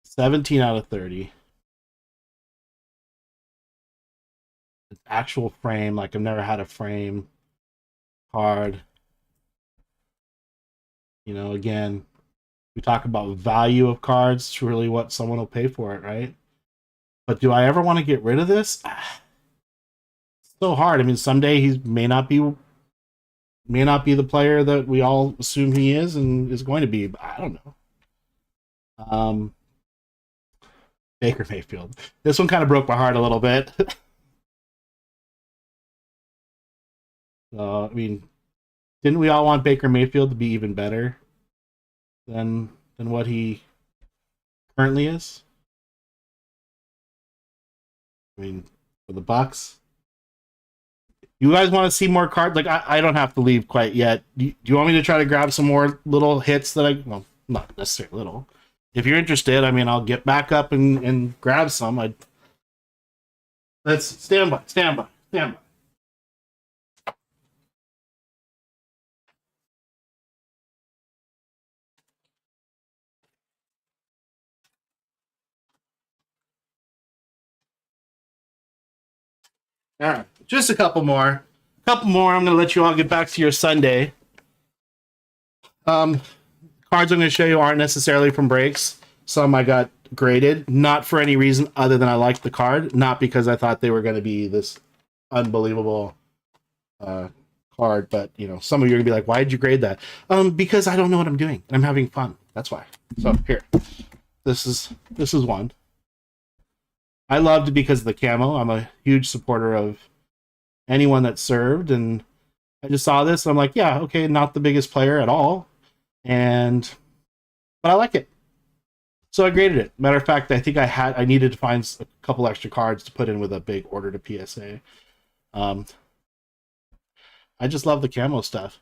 [SPEAKER 1] 17 out of 30. It's actual frame. Like, I've never had a frame card. You know, again, we talk about value of cards. It's really what someone will pay for it, right? But do I ever want to get rid of this? It's so hard. I mean, someday he may not be the player that we all assume he is and is going to be. But I don't know. Baker Mayfield. This one kind of broke my heart a little bit. I mean, didn't we all want Baker Mayfield to be even better than what he currently is? I mean, for the Bucks. You guys want to see more cards? Like, I don't have to leave quite yet. Do you want me to try to grab some more little hits that well, not necessarily little. If you're interested, I mean, I'll get back up and grab some. Let's stand by. All right, just a couple more. I'm going to let you all get back to your Sunday. Cards I'm going to show you aren't necessarily from breaks. Some I got graded, not for any reason other than I liked the card, not because I thought they were going to be this unbelievable card. But, you know, some of you are going to be like, why did you grade that? Because I don't know what I'm doing. I'm having fun. That's why. So here, this is one. I loved it because of the camo. I'm a huge supporter of anyone that served, and I just saw this and I'm like, yeah, okay, not the biggest player at all, but I like it, so I graded it. Matter of fact, I think I needed to find a couple extra cards to put in with a big order to PSA. I just love the camo stuff.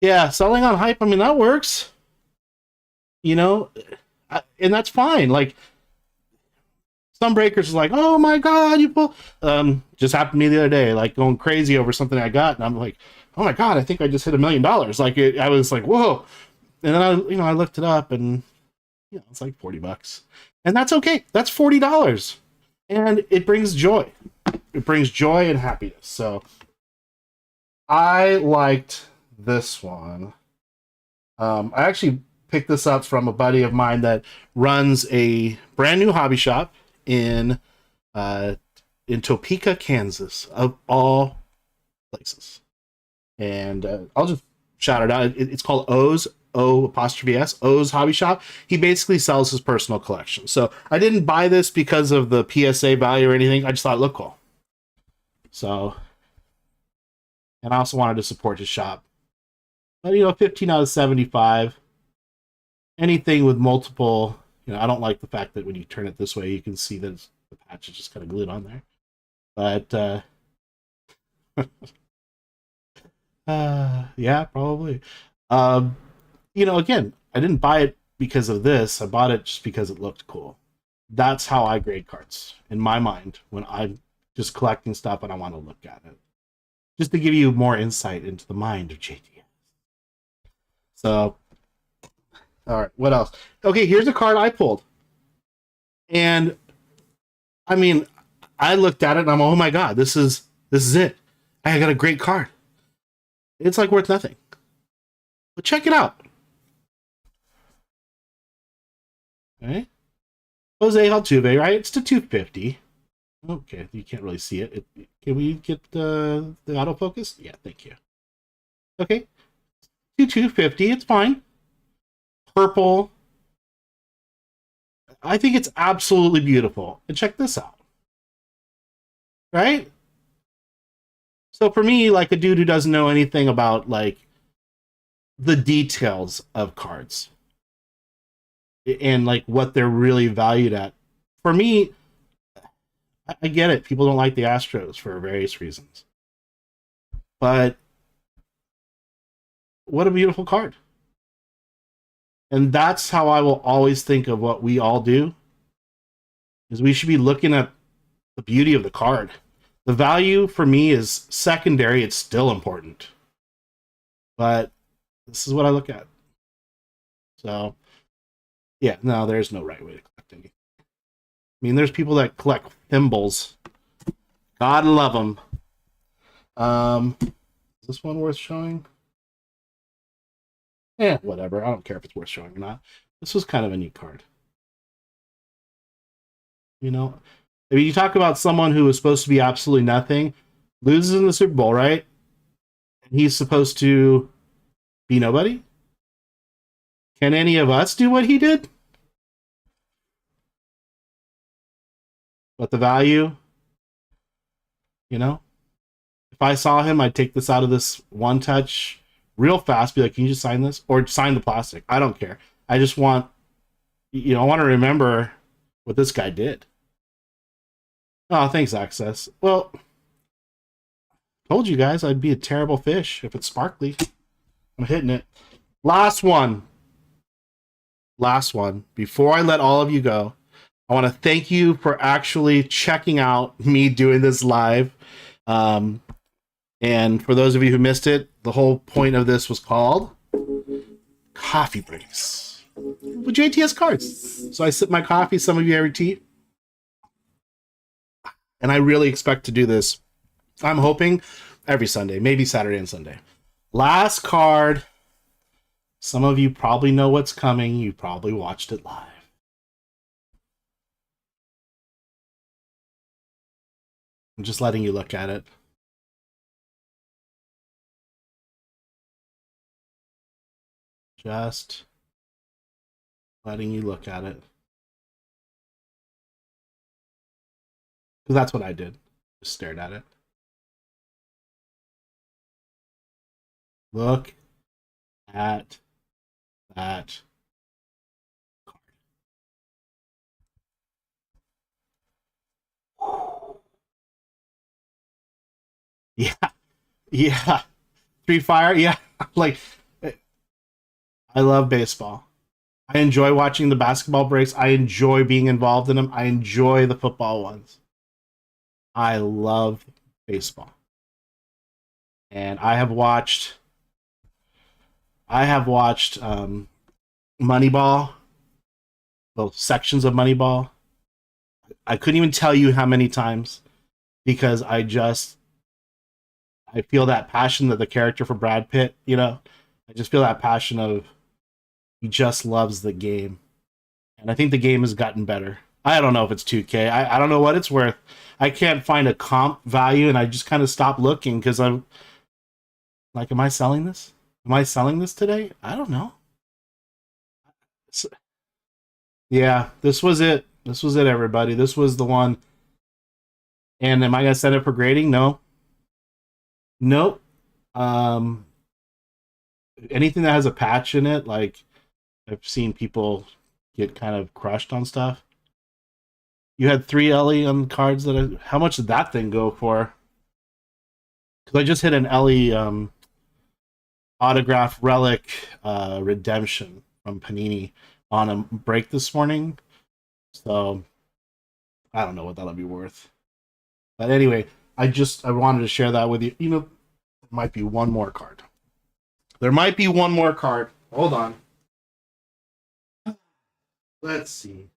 [SPEAKER 1] Yeah, selling on hype, I mean, that works, you know, and that's fine. Like, some breakers is like, oh my god, you pull. Just happened to me the other day, like going crazy over something I got, and I'm like, oh my god, I think I just hit $1 million. Like, I was like, whoa. And then I looked it up, and it's like $40. And that's okay. That's $40. And it brings joy. It brings joy and happiness. So I liked this one. I actually picked this up from a buddy of mine that runs a brand new hobby shop uh, in Topeka, Kansas, of all places. And I'll just shout it out. It's called O's, O apostrophe S, O's Hobby Shop. He basically sells his personal collection. So I didn't buy this because of the PSA value or anything. I just thought it looked cool. So, and I also wanted to support his shop. But, 15 out of 75. Anything with multiple, I don't like the fact that when you turn it this way, you can see that the patch is just kind of glued on there. But, yeah, probably. Again, I didn't buy it because of this. I bought it just because it looked cool. That's how I grade cards in my mind when I'm just collecting stuff and I want to look at it. Just to give you more insight into the mind of JTS. So, all right, what else? Okay, here's a card I pulled. And I mean, I looked at it and I'm, oh my god, this is it. I got a great card. It's like worth nothing. But check it out. Okay. Jose Altuve, right? It's to 250. Okay, you can't really see it. Can we get the autofocus? Yeah, thank you. Okay. 250, it's fine. Purple. I think it's absolutely beautiful. And check this out. Right? So for me, like a dude who doesn't know anything about like the details of cards and like what they're really valued at. For me, I get it. People don't like the Astros for various reasons. But what a beautiful card. And that's how I will always think of what we all do. Is we should be looking at the beauty of the card. The value for me is secondary. It's still important. But this is what I look at. So, yeah, no, there's no right way to collect anything. I mean, there's people that collect thimbles. God love them. Is this one worth showing? Yeah, whatever. I don't care if it's worth showing or not. This was kind of a neat card. I mean, you talk about someone who was supposed to be absolutely nothing, loses in the Super Bowl, right? And he's supposed to be nobody? Can any of us do what he did? But the value, if I saw him, I'd take this out of this one touch real fast, be like, can you just sign this? Or sign the plastic. I don't care. I just want, I want to remember what this guy did. Oh, thanks, Access. Well, told you guys I'd be a terrible fish if it's sparkly. I'm hitting it. Last one. Before I let all of you go, I want to thank you for actually checking out me doing this live. And for those of you who missed it, the whole point of this was called Coffee Breaks with JTS cards. So I sip my coffee, some of you have your tea. And I really expect to do this. I'm hoping every Sunday, maybe Saturday and Sunday. Last card. Some of you probably know what's coming. You probably watched it live. I'm just letting you look at it. Just letting you look at it. Because that's what I did. Just stared at it. Look at that card. Yeah. Three Fire, yeah. Like, I love baseball. I enjoy watching the basketball breaks. I enjoy being involved in them. I enjoy the football ones. I love baseball. And I have watched Moneyball. those sections of Moneyball. I couldn't even tell you how many times, because I feel that passion that the character for Brad Pitt, I just feel that passion of he just loves the game. And I think the game has gotten better. I don't know if it's 2K. I don't know what it's worth. I can't find a comp value, and I just kind of stopped looking because I'm like, am I selling this? Am I selling this today? I don't know. So, yeah, this was it. This was it, everybody. This was the one. And am I going to send it for grading? No. Nope. Um, Anything that has a patch in it, like I've seen people get kind of crushed on stuff. You had 3 Ellie on cards how much did that thing go for? Because I just hit an Ellie autograph relic redemption from Panini on a break this morning. So I don't know what that'll be worth. But anyway, I wanted to share that with you. There might be one more card. There might be one more card. Hold on. Let's see.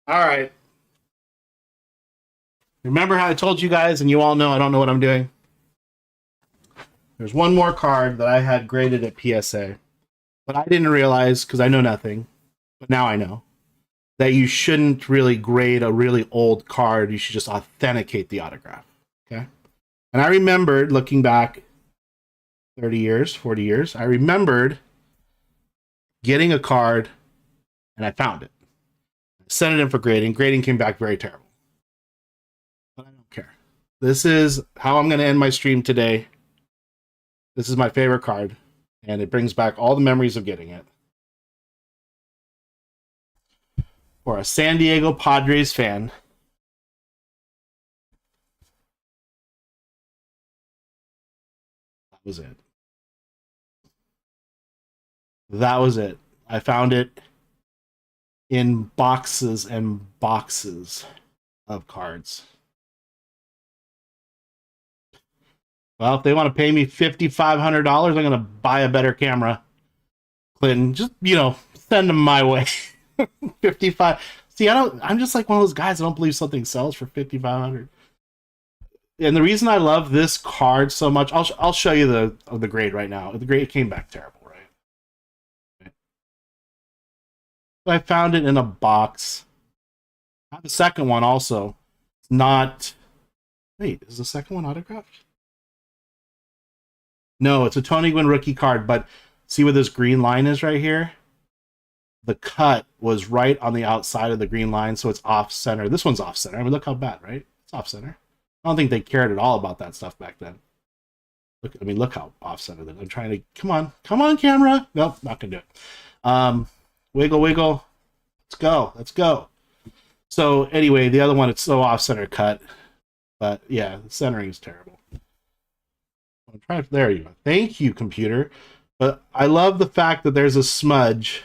[SPEAKER 1] All right. Remember how I told you guys, and you all know I don't know what I'm doing? There's one more card that I had graded at PSA, but I didn't realize, because I know nothing, but now I know, that you shouldn't really grade a really old card. You should just authenticate the autograph. Okay? And I remembered, looking back 30 years, 40 years, I remembered getting a card, and I found it. I sent it in for grading. Grading came back very terrible. But I don't care. This is how I'm going to end my stream today. This is my favorite card, and it brings back all the memories of getting it. For a San Diego Padres fan, that was it. That was it. I found it in boxes and boxes of cards. Well, if they want to pay me $5,500, I'm going to buy a better camera. Clinton, just, send them my way. 55. See, I'm just like one of those guys. I don't believe something sells for 5,500. And the reason I love this card so much, I'll show you the grade right now. The grade came back terrible, right? Okay. I found it in a box. I have the second one also. It's not. Wait, is the second one autographed? No, it's a Tony Gwynn rookie card, but see where this green line is right here? The cut was right on the outside of the green line, so it's off center. This one's off center. I mean, look how bad, right? It's off center. I don't think they cared at all about that stuff back then. Look how off center that I'm trying to. Come on, camera. Nope, not gonna do it. Wiggle. Let's go. So anyway, the other one, it's so off center cut, but yeah, the centering is terrible. I'm trying. There you go. Thank you, computer. But I love the fact that there's a smudge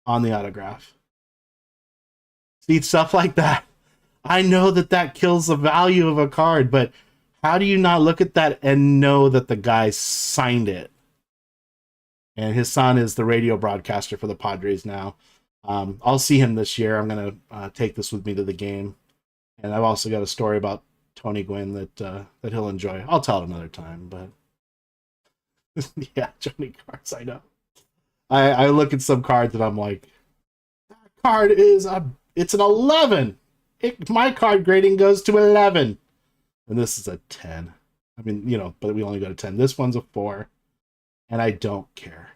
[SPEAKER 1] on the autograph. See, stuff like that. I know that kills the value of a card, but how do you not look at that and know that the guy signed it? And his son is the radio broadcaster for the Padres now. I'll see him this year. I'm going to take this with me to the game. And I've also got a story about Tony Gwynn that he'll enjoy. I'll tell it another time, but yeah, Johnny cards, I know. I look at some cards and I'm like, that card it's an 11. My card grading goes to 11. And this is a 10. I mean, but we only got a 10. This one's a 4. And I don't care.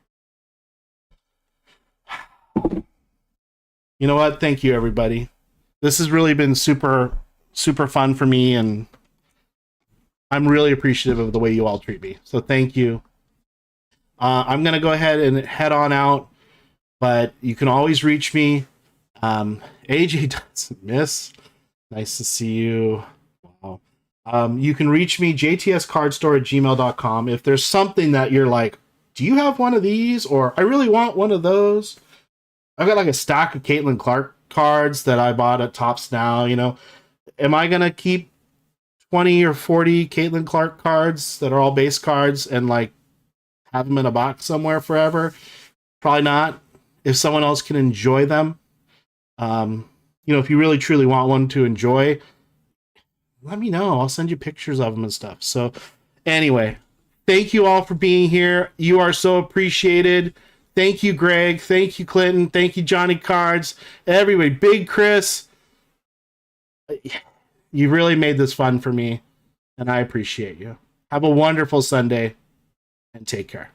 [SPEAKER 1] You know what? Thank you, everybody. This has really been super, super fun for me, and I'm really appreciative of the way you all treat me. So thank you. I'm going to go ahead and head on out, but you can always reach me. AJ doesn't miss. Nice to see you. Wow. You can reach me, jtscardstore@gmail.com. If there's something that you're like, do you have one of these? Or I really want one of those. I've got like a stack of Caitlin Clark cards that I bought at Topps Now. Am I going to keep 20 or 40 Caitlin Clark cards that are all base cards and like have them in a box somewhere forever. Probably not. If someone else can enjoy them, if you really truly want one to enjoy, let me know. I'll send you pictures of them and stuff. So anyway, thank you all for being here. You are so appreciated. Thank you, Greg. Thank you, Clinton. Thank you, Johnny Cards. Everybody, Big Chris. You really made this fun for me, and I appreciate you. Have a wonderful Sunday, and take care.